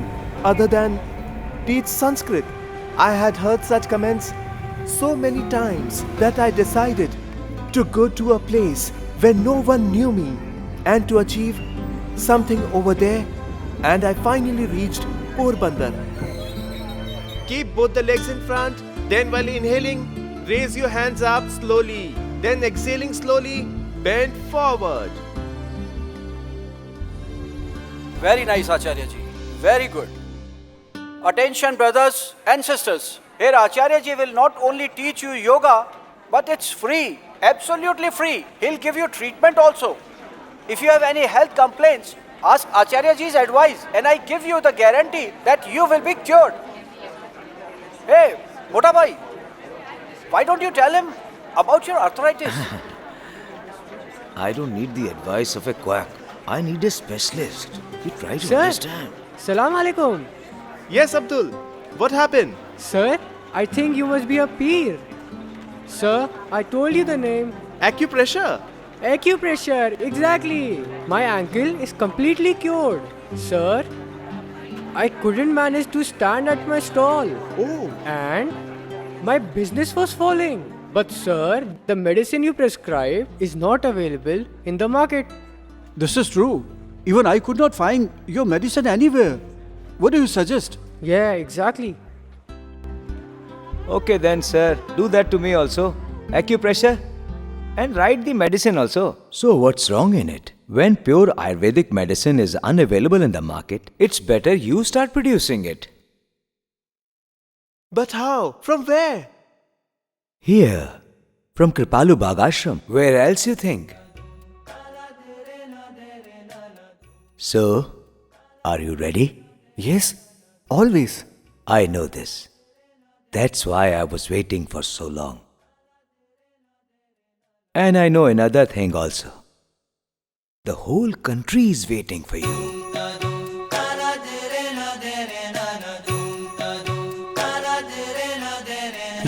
other than teach Sanskrit? I had heard such comments so many times that I decided to go to a place where no one knew me and to achieve something over there, and I finally reached Porbandar. Keep both the legs in front, then while inhaling, raise your hands up slowly. Then exhaling slowly, Bend forward. Very nice, Acharya ji. Very good. Attention, brothers and sisters. Here, Acharya ji will not only teach you yoga, but it's free. Absolutely free. He'll give you treatment also. If you have any health complaints, ask Acharya ji's advice, and I give you the guarantee that you will be cured. Hey, Mota bhai, why don't you tell him about your arthritis? I don't need the advice of a quack. I need a specialist. You try to Sir, understand. Salam alaikum. Yes, Abdul. What happened? Sir, I think you must be a peer. Sir, I told you the name. Acupressure. Acupressure, exactly. My ankle is completely cured. Sir, I couldn't manage to stand at my stall. Oh. And my business was falling. But sir, the medicine you prescribe is not available in the market. This is true. Even I could not find your medicine anywhere. What do you suggest? Yeah, exactly. Okay then, sir. Do that to me also. Acupressure. And write the medicine also. So what's wrong in it? When pure Ayurvedic medicine is unavailable in the market, it's better you start producing it. But how? From where? Here. From Kripalu Bhagashram. Where else you think? So, are you ready? Yes, always. I know this. That's why I was waiting for so long. And I know another thing also. The whole country is waiting for you.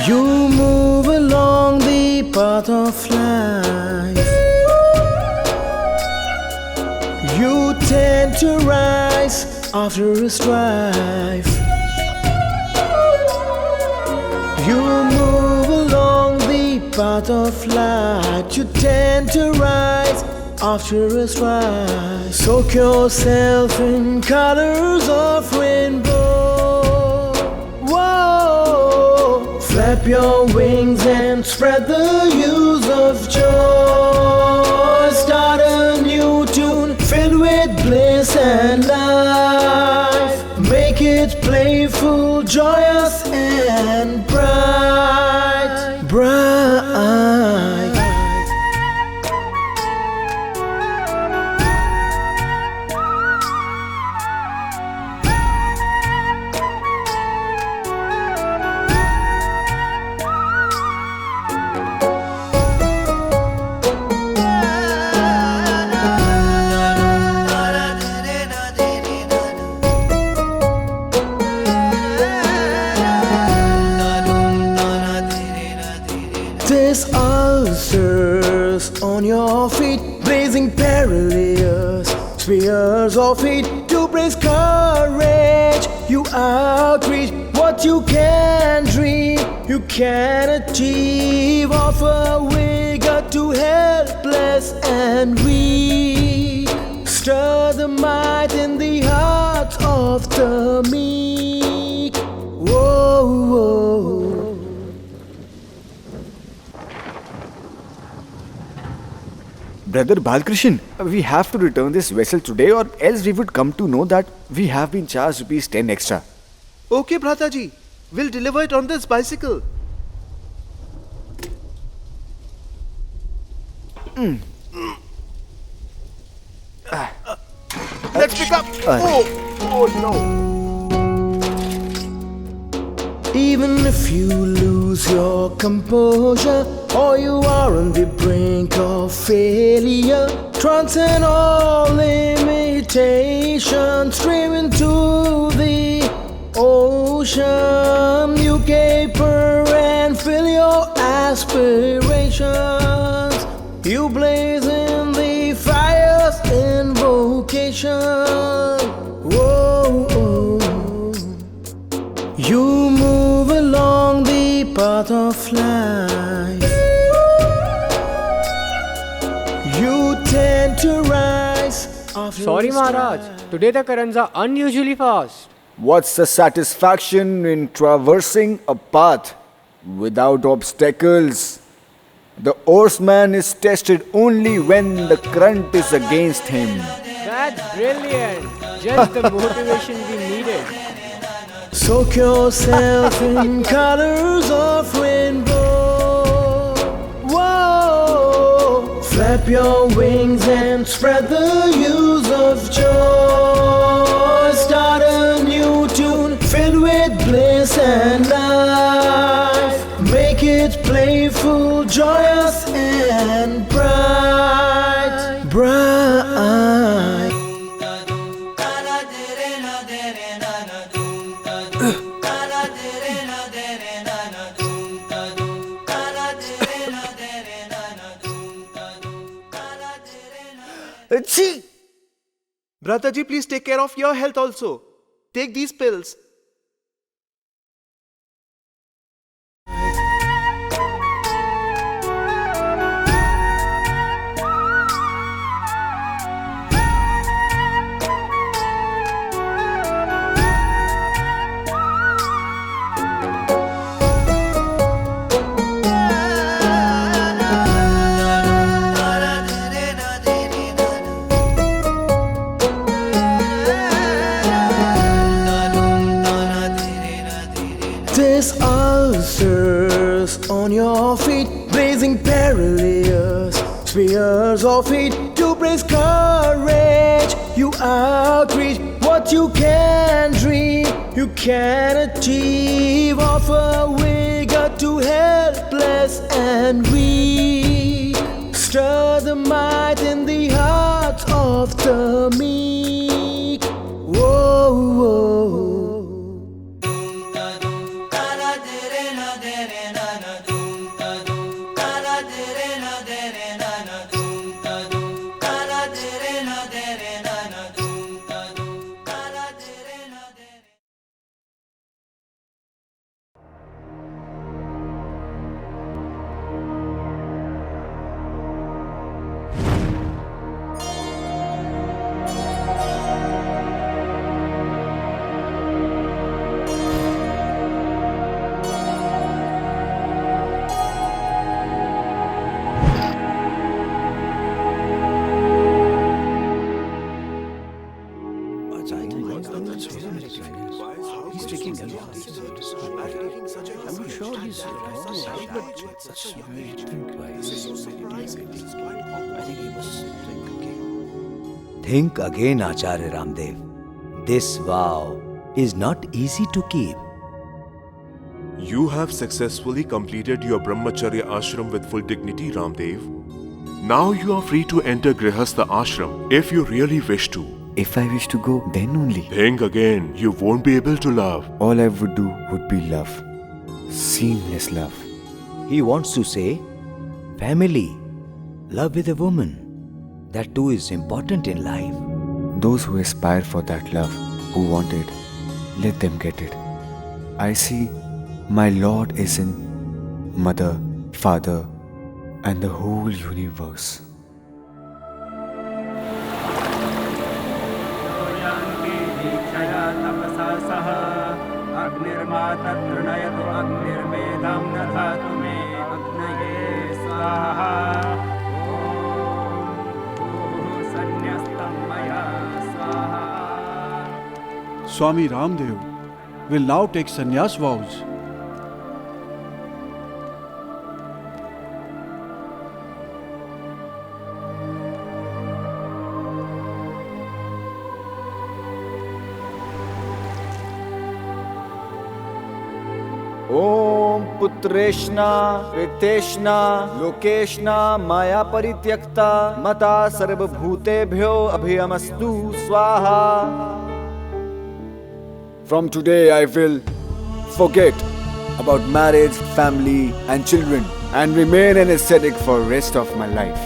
You move along the path of life. You tend to rise after a strife. You move along the path of light. You tend to rise after a strife. Soak yourself in colors of rainbow. Whoa! Flap your wings and spread the hues of joy. Start a new tune filled with bliss and life. Make it playful, joyous and bright, bright. There's ulcers on your feet, blazing perilous spears of heat. To brace courage, you outreach what you can dream, you can achieve. Offer vigor to helpless and weak. Stir the might in the hearts of the meek. Whoa, whoa. Brother Balkrishna, we have to return this vessel today, or else we would come to know that we have been charged rupees 10 extra. Okay, Bhrataji. We'll deliver it on this bicycle. Let's pick up. Oh no. Even if you lose your composure, or you are on the brink of failure, transcend all limitations, stream into the ocean. You caper and fill your aspirations. You blaze in the fire's invocation. Whoa, whoa. You move along the path of life. You tend to rise after Sorry, a Maharaj. Today the currents are unusually fast. What's the satisfaction in traversing a path without obstacles? The oarsman is tested only when the current is against him. That's brilliant. Just the motivation we needed. Soak yourself in colors of rainbow. Whoa! Flap your wings and spread the news of joy. Start a new tune filled with bliss and life. Make it playful, joyous and bright, bright. Brotherji, please take care of your health also. Take these pills. There's ulcers on your feet, blazing perilous spears of heat to brace courage. You outreach what you can dream, you can achieve. Offer vigor to helpless and weak. Stir the might in the hearts of the meek. Whoa, whoa. Think again, Acharya Ramdev. This vow is not easy to keep. You have successfully completed your Brahmacharya ashram with full dignity, Ramdev. Now you are free to enter Grihastha ashram if you really wish to. If I wish to go, then only. Think again, you won't be able to love. All I would do would be love. Seamless love. He wants to say, family, love with a woman. That too is important in life. Those who aspire for that love, who want it, let them get it. I see my Lord is in Mother, Father, and the whole universe. Swami Ramdev will now take sannyas vows. Om Putreshna, Priteshna, Lokeshna, Maya Parityakta, Mata Sarvabhutebhyo Abhiyamastu Swaha. From today I will forget about marriage, family and children and remain an ascetic for the rest of my life.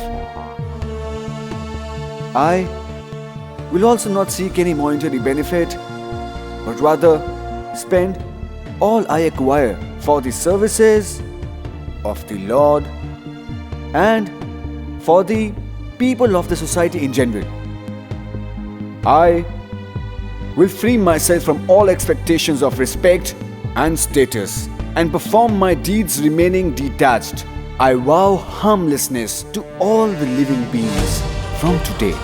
I will also not seek any monetary benefit, but rather spend all I acquire for the services of the Lord and for the people of the society in general. I will free myself from all expectations of respect and status and perform my deeds remaining detached I vow harmlessness to all the living beings from today.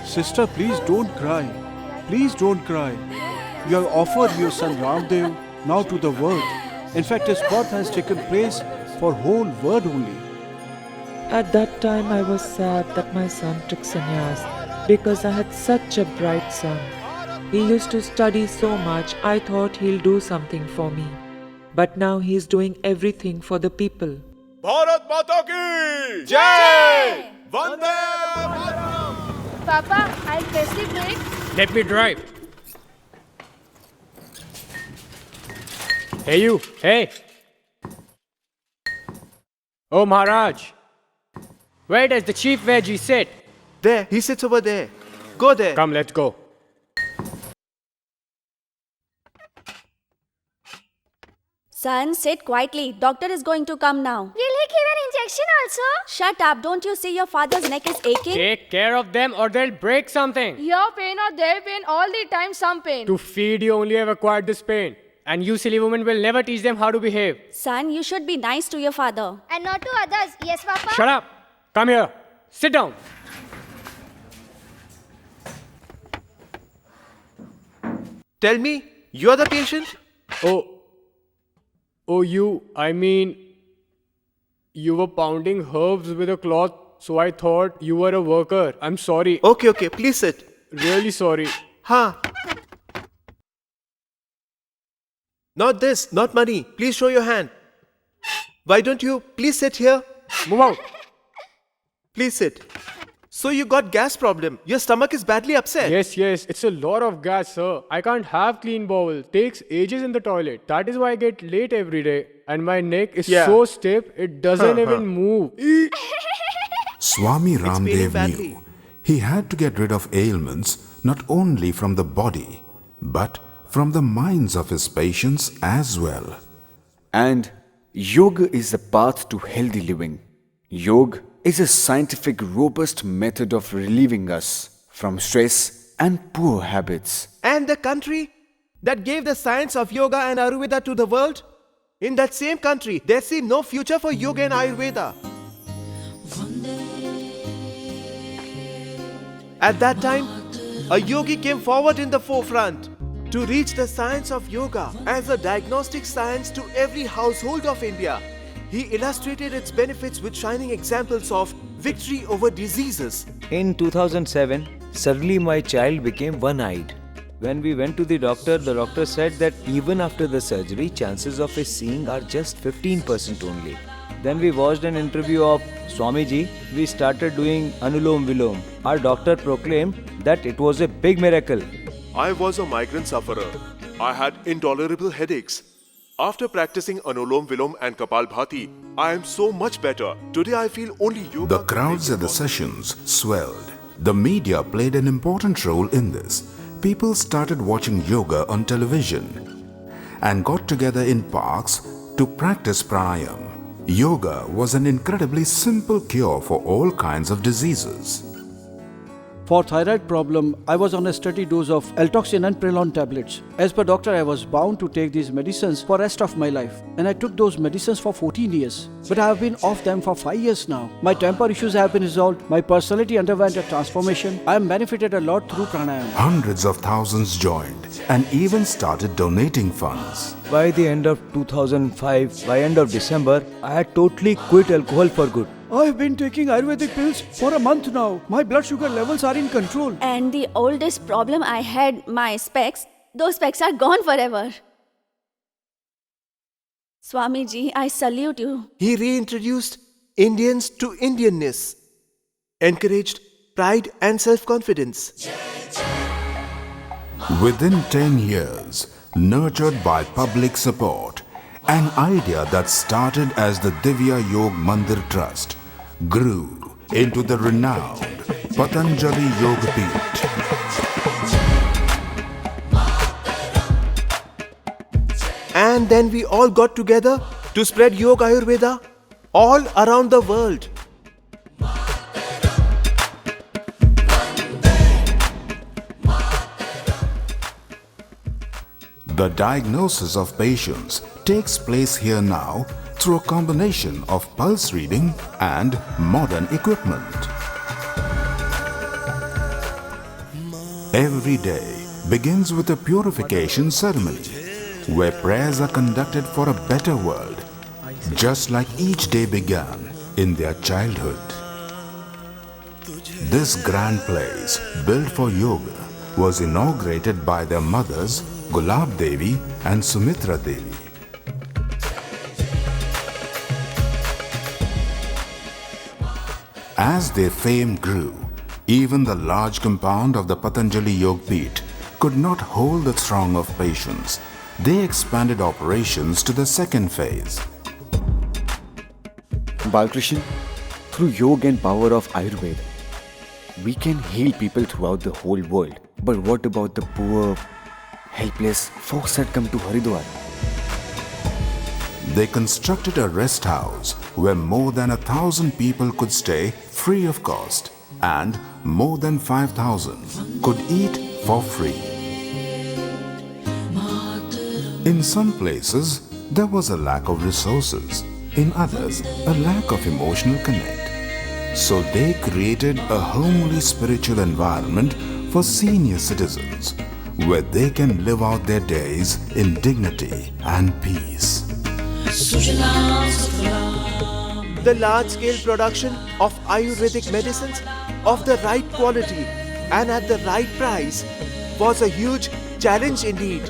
Sister, please don't cry. Please don't cry. You have offered your son Ramdev now to the world. In fact, his birth has taken place for whole world only. At that time, I was sad that my son took sannyas because I had such a bright son. He used to study so much, I thought he'll do something for me. But now he's doing everything for the people. Bharat Mata ki Jai! Vande Mataram! Papa, I'll press the brake. Let me drive. Hey you, hey. Oh Maharaj, where does the chief veggie sit? There, he sits over there. Go there. Come, let's go. Son, sit quietly. Doctor is going to come now. Will he give an injection also? Shut up. Don't you see your father's neck is aching? Take care of them or they'll break something. Your pain or their pain, all the time some pain. To feed you only have acquired this pain. And you silly women will never teach them how to behave. Son, you should be nice to your father. And not to others. Yes, Papa? Shut up. Come here. Sit down. Tell me, you are the patient? Oh, you were pounding herbs with a cloth, so I thought you were a worker. I'm sorry. Okay, please sit. Really sorry. Huh? Not this, not money. Please show your hand. Why don't you please sit here? Move out. Please sit. So you got gas problem. Your stomach is badly upset. Yes, it's a lot of gas, sir. I can't have clean bowel. Takes ages in the toilet. That is why I get late every day. And my neck is so stiff, it doesn't even move. Swami Ramdev badly. knew he had to get rid of ailments not only from the body, but from the minds of his patients as well. And yoga is the path to healthy living. Yoga is a scientific, robust method of relieving us from stress and poor habits. And the country that gave the science of yoga and Ayurveda to the world? In that same country, there seemed no future for yoga and Ayurveda. At that time, a yogi came forward in the forefront to reach the science of yoga as a diagnostic science to every household of India. He illustrated its benefits with shining examples of victory over diseases. In 2007, suddenly my child became one-eyed. When we went to the doctor said that even after the surgery, chances of his seeing are just 15% only. Then we watched an interview of Swamiji. We started doing Anulom Vilom. Our doctor proclaimed that it was a big miracle. I was a migraine sufferer. I had intolerable headaches. After practicing Anulom Vilom and Kapalbhati, I am so much better. Today I feel only yoga. The crowds at the sessions swelled. The media played an important role in this. People started watching yoga on television and got together in parks to practice pranayam. Yoga was an incredibly simple cure for all kinds of diseases. For thyroid problem, I was on a steady dose of Altoxin and Prelon tablets. As per doctor, I was bound to take these medicines for rest of my life. And I took those medicines for 14 years. But I have been off them for 5 years now. My temper issues have been resolved. My personality underwent a transformation. I am benefited a lot through pranayama. Hundreds of thousands joined and even started donating funds. By the end of 2005, by end of December, I had totally quit alcohol for good. I've been taking Ayurvedic pills for a month now. My blood sugar levels are in control. And the oldest problem I had, my specs, those specs are gone forever. Swamiji, I salute you. He reintroduced Indians to Indianness. encouraged pride and self-confidence. Within 10 years, nurtured by public support, an idea that started as the Divya Yog Mandir Trust grew into the renowned Patanjali Yoga Peeth. And then we all got together to spread Yoga Ayurveda all around the world. The diagnosis of patients takes place here now through a combination of pulse reading and modern equipment. Every day begins with a purification ceremony where prayers are conducted for a better world, just like each day began in their childhood. This grand place, built for yoga, was inaugurated by their mothers Gulab Devi and Sumitra Devi. As their fame grew, even the large compound of the Patanjali Yoga Peeth could not hold the throng of patients. They expanded operations to the second phase. Balkrishna, through yoga and power of Ayurveda, we can heal people throughout the whole world. But what about the poor, helpless folks that come to Haridwar? They constructed a rest house where more than 1,000 people could stay free of cost, and more than 5,000 could eat for free. In some places, there was a lack of resources. In others, a lack of emotional connect. So they created a homely spiritual environment for senior citizens where they can live out their days in dignity and peace. The large-scale production of Ayurvedic medicines of the right quality and at the right price was a huge challenge indeed.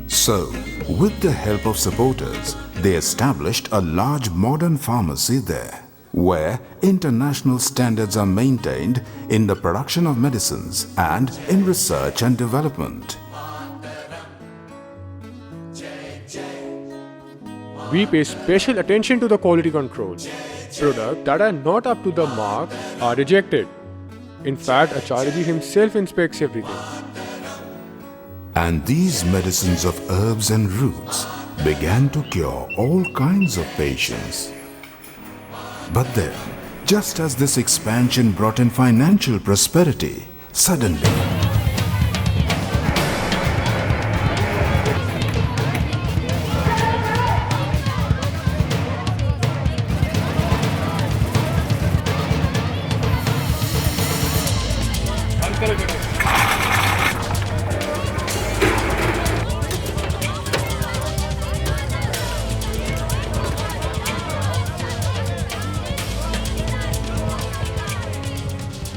So, with the help of supporters, they established a large modern pharmacy there, where international standards are maintained in the production of medicines and in research and development. We pay special attention to the quality control. Products that are not up to the mark are rejected. In fact, Acharya himself inspects everything. And these medicines of herbs and roots began to cure all kinds of patients. But then, just as this expansion brought in financial prosperity, suddenly,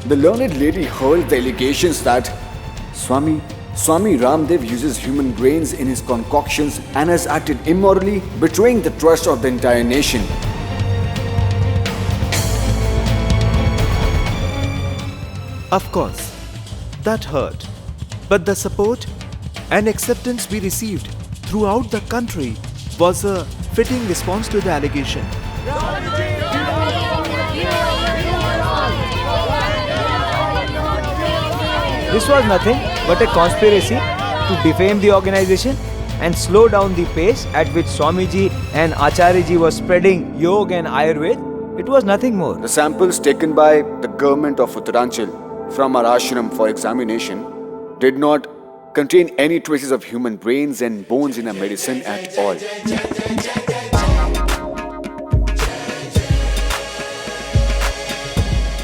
the learned lady hurled the allegations that Swami Ramdev uses human brains in his concoctions and has acted immorally, betraying the trust of the entire nation. Of course, that hurt. But the support and acceptance we received throughout the country was a fitting response to the allegation. This was nothing but a conspiracy to defame the organization and slow down the pace at which Swamiji and Acharya was spreading yoga and Ayurveda. It was nothing more. The samples taken by the government of Uttaranchal from our ashram for examination did not contain any traces of human brains and bones in a medicine at all.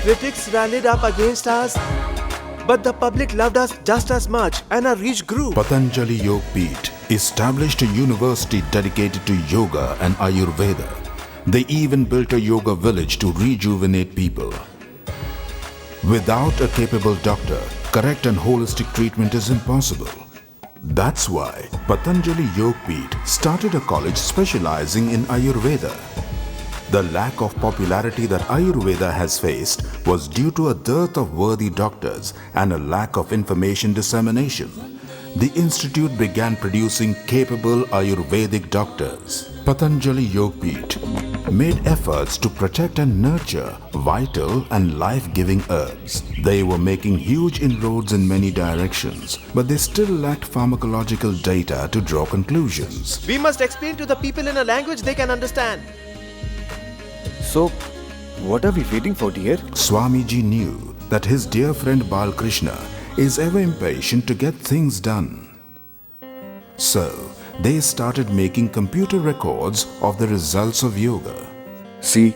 Critics rallied up against us, but the public loved us just as much and our reach grew. Patanjali Yoga Peeth established a university dedicated to yoga and Ayurveda. They even built a yoga village to rejuvenate people. Without a capable doctor, correct and holistic treatment is impossible. That's why Patanjali Yoga Peeth started a college specializing in Ayurveda. The lack of popularity that Ayurveda has faced was due to a dearth of worthy doctors and a lack of information dissemination. The institute began producing capable Ayurvedic doctors. Patanjali Yogpeeth made efforts to protect and nurture vital and life-giving herbs. They were making huge inroads in many directions, but they still lacked pharmacological data to draw conclusions. We must explain to the people in a language they can understand. So, what are we waiting for, dear? Swamiji knew that his dear friend Balkrishna is ever impatient to get things done. So, they started making computer records of the results of yoga. See,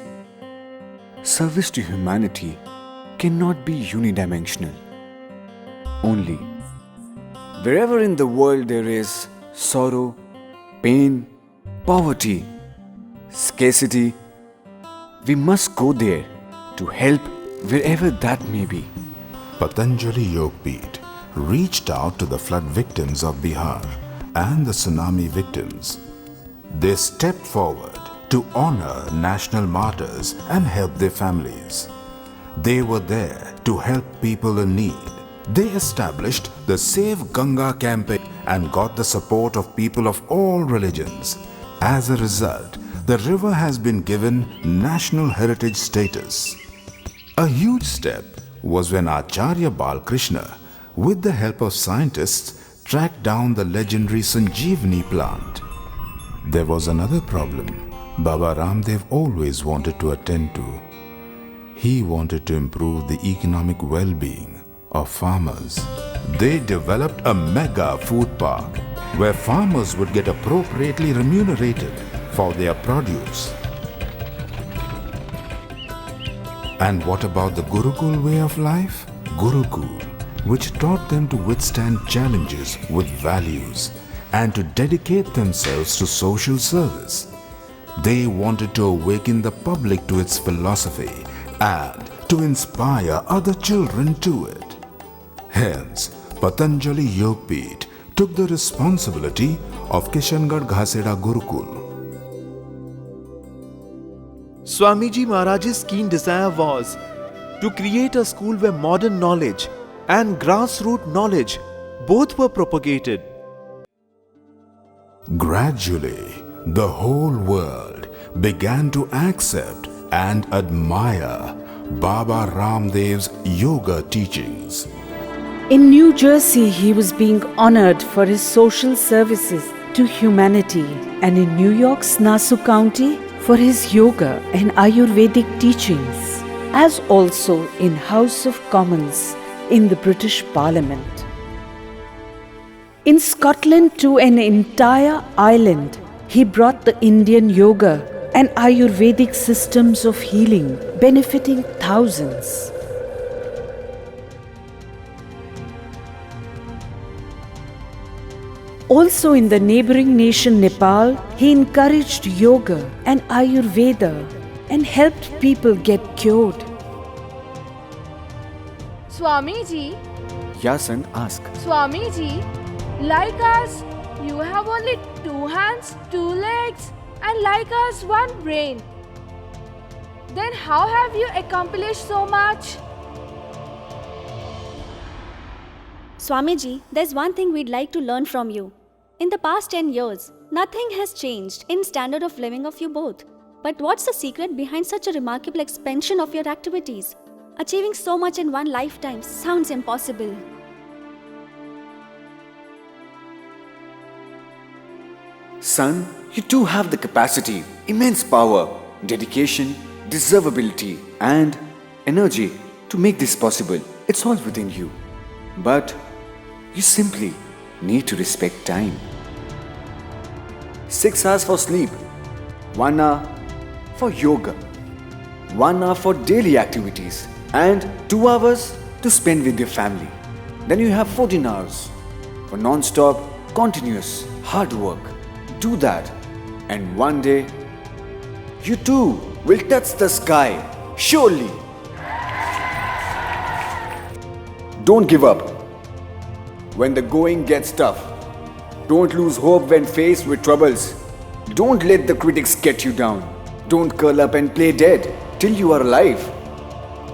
service to humanity cannot be unidimensional. Only wherever in the world there is sorrow, pain, poverty, scarcity, we must go there to help wherever that may be. Patanjali Yogpeeth reached out to the flood victims of Bihar and the tsunami victims. They stepped forward to honor national martyrs and help their families. They were there to help people in need. They established the Save Ganga campaign and got the support of people of all religions. As a result, the river has been given national heritage status. A huge step was when Acharya Balkrishna, with the help of scientists, tracked down the legendary Sanjeevani plant. There was another problem Baba Ramdev always wanted to attend to. He wanted to improve the economic well-being of farmers. They developed a mega food park where farmers would get appropriately remunerated for their produce. And what about the Gurukul way of life? Gurukul, which taught them to withstand challenges with values and to dedicate themselves to social service. They wanted to awaken the public to its philosophy and to inspire other children to it. Hence, Patanjali Yogpeeth took the responsibility of Kishangarh Ghaseda Gurukul. Swamiji Maharaj's keen desire was to create a school where modern knowledge and grassroots knowledge both were propagated. Gradually, the whole world began to accept and admire Baba Ramdev's yoga teachings. In New Jersey, he was being honored for his social services to humanity, and in New York's Nassau County for his yoga and Ayurvedic teachings, as also in House of Commons in the British Parliament. In Scotland, to an entire island, he brought the Indian yoga and Ayurvedic systems of healing, benefiting thousands. Also in the neighboring nation Nepal, he encouraged yoga and Ayurveda and helped people get cured. Swamiji, Yeah, son, ask. Swamiji, like us, you have only 2 hands, 2 legs, and like us, 1 brain. Then how have you accomplished so much? Swamiji, there's one thing we'd like to learn from you. In the past 10 years, nothing has changed in standard of living of you both. But what's the secret behind such a remarkable expansion of your activities? Achieving so much in one lifetime sounds impossible. Son, you do have the capacity, immense power, dedication, deservability, and energy to make this possible. It's all within you. But you simply need to respect time. 6 hours for sleep, 1 hour for yoga, 1 hour for daily activities, and 2 hours to spend with your family. Then you have 14 hours for non-stop, continuous, hard work. Do that, and one day, you too will touch the sky, surely. Don't give up when the going gets tough. Don't lose hope when faced with troubles. Don't let the critics get you down. Don't curl up and play dead till you are alive.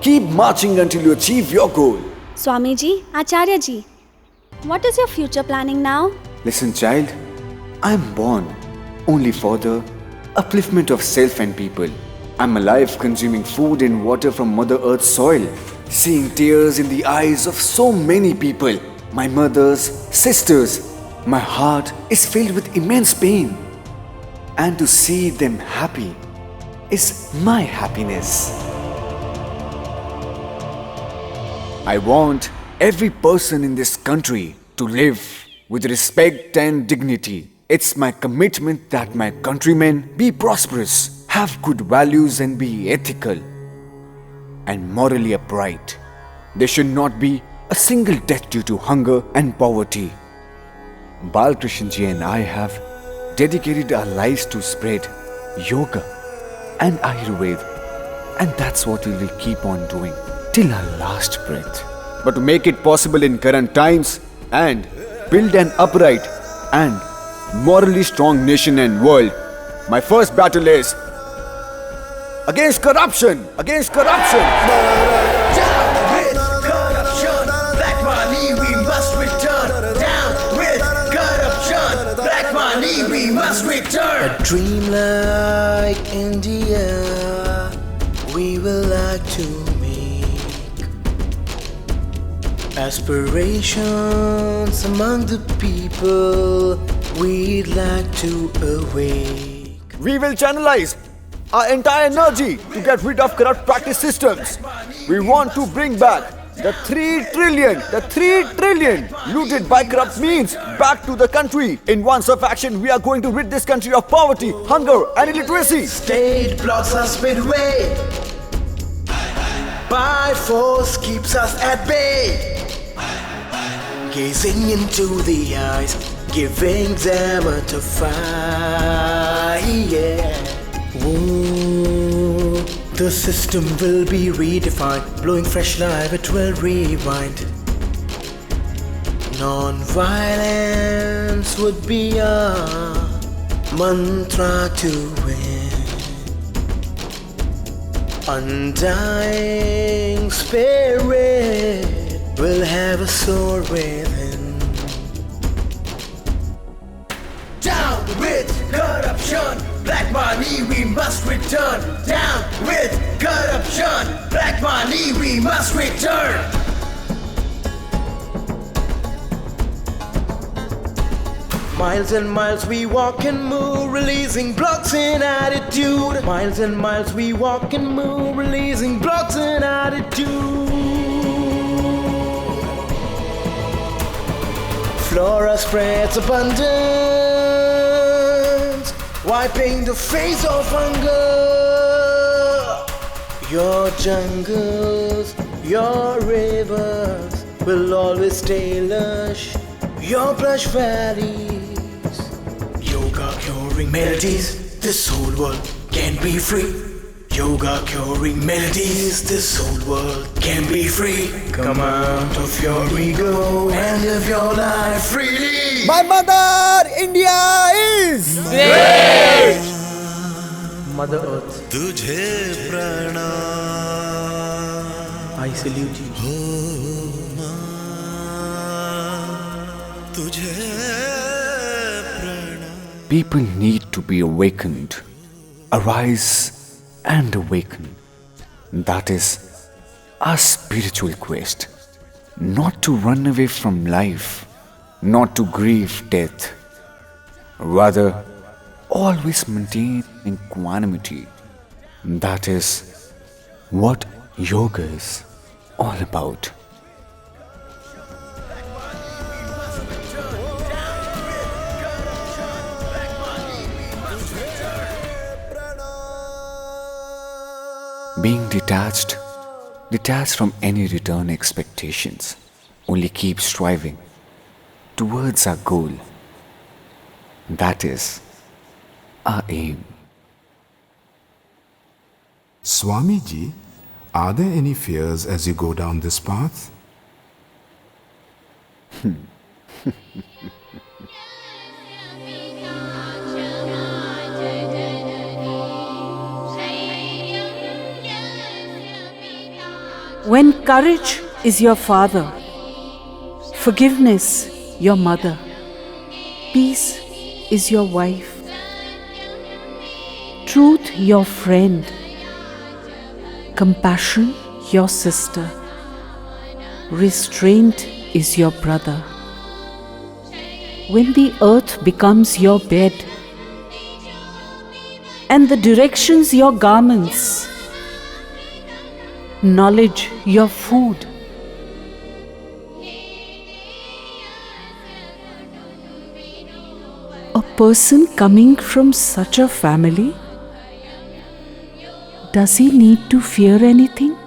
Keep marching until you achieve your goal. Swamiji, Acharya ji, what is your future planning now? Listen, child, I am born only for the upliftment of self and people. I'm alive consuming food and water from Mother Earth's soil, seeing tears in the eyes of so many people, my mothers, sisters. My heart is filled with immense pain, and to see them happy is my happiness. I want every person in this country to live with respect and dignity. It's my commitment that my countrymen be prosperous, have good values and be ethical and morally upright. There should not be a single death due to hunger and poverty. Balkrishna ji and I have dedicated our lives to spread yoga and Ayurveda, and that's what we will keep on doing till our last breath. But to make it possible in current times and build an upright and morally strong nation and world, my first battle is against corruption, against corruption. Down with corruption, black money we must return. Down with corruption, black money we must return. A dream like India, we will like to make. Aspirations among the people, we'd like to awake. We will channelize our entire energy to get rid of corrupt practice systems. We want to bring back the 3 trillion looted by corrupt means back to the country. In one surf action, we are going to rid this country of poverty, hunger and illiteracy. State blocks us midway. By force keeps us at bay. Gazing into the eyes, giving them a to fight. Yeah. Ooh, the system will be redefined, blowing fresh life, it will rewind. Non-violence would be a mantra to win. Undying spirit will have a soar within. Down with corruption, black money we must return. Down with corruption, black money we must return. Miles and miles we walk and move, releasing blocks in attitude. Miles and miles we walk and move, releasing blocks in attitude. Flora spreads abundance, wiping the face of hunger. Your jungles, your rivers will always stay lush. Your plush valleys, yoga curing melodies, this whole world can be free. Yoga curing melodies, this whole world can be free. Come out of your ego and live your life freely. My mother India is great. Mother Earth, Tujhe pranam. I salute you. People need to be awakened. Arise and awaken. That is our spiritual quest. Not to run away from life, not to grieve death. Rather, always maintain equanimity. That is what yoga is all about. Being detached from any return expectations, only keep striving towards our goal. That is our aim. Swamiji, are there any fears as you go down this path? When courage is your father, forgiveness your mother, peace is your wife, truth your friend, compassion your sister, restraint is your brother. When the earth becomes your bed and the directions your garments, knowledge your food, a person coming from such a family, does he need to fear anything?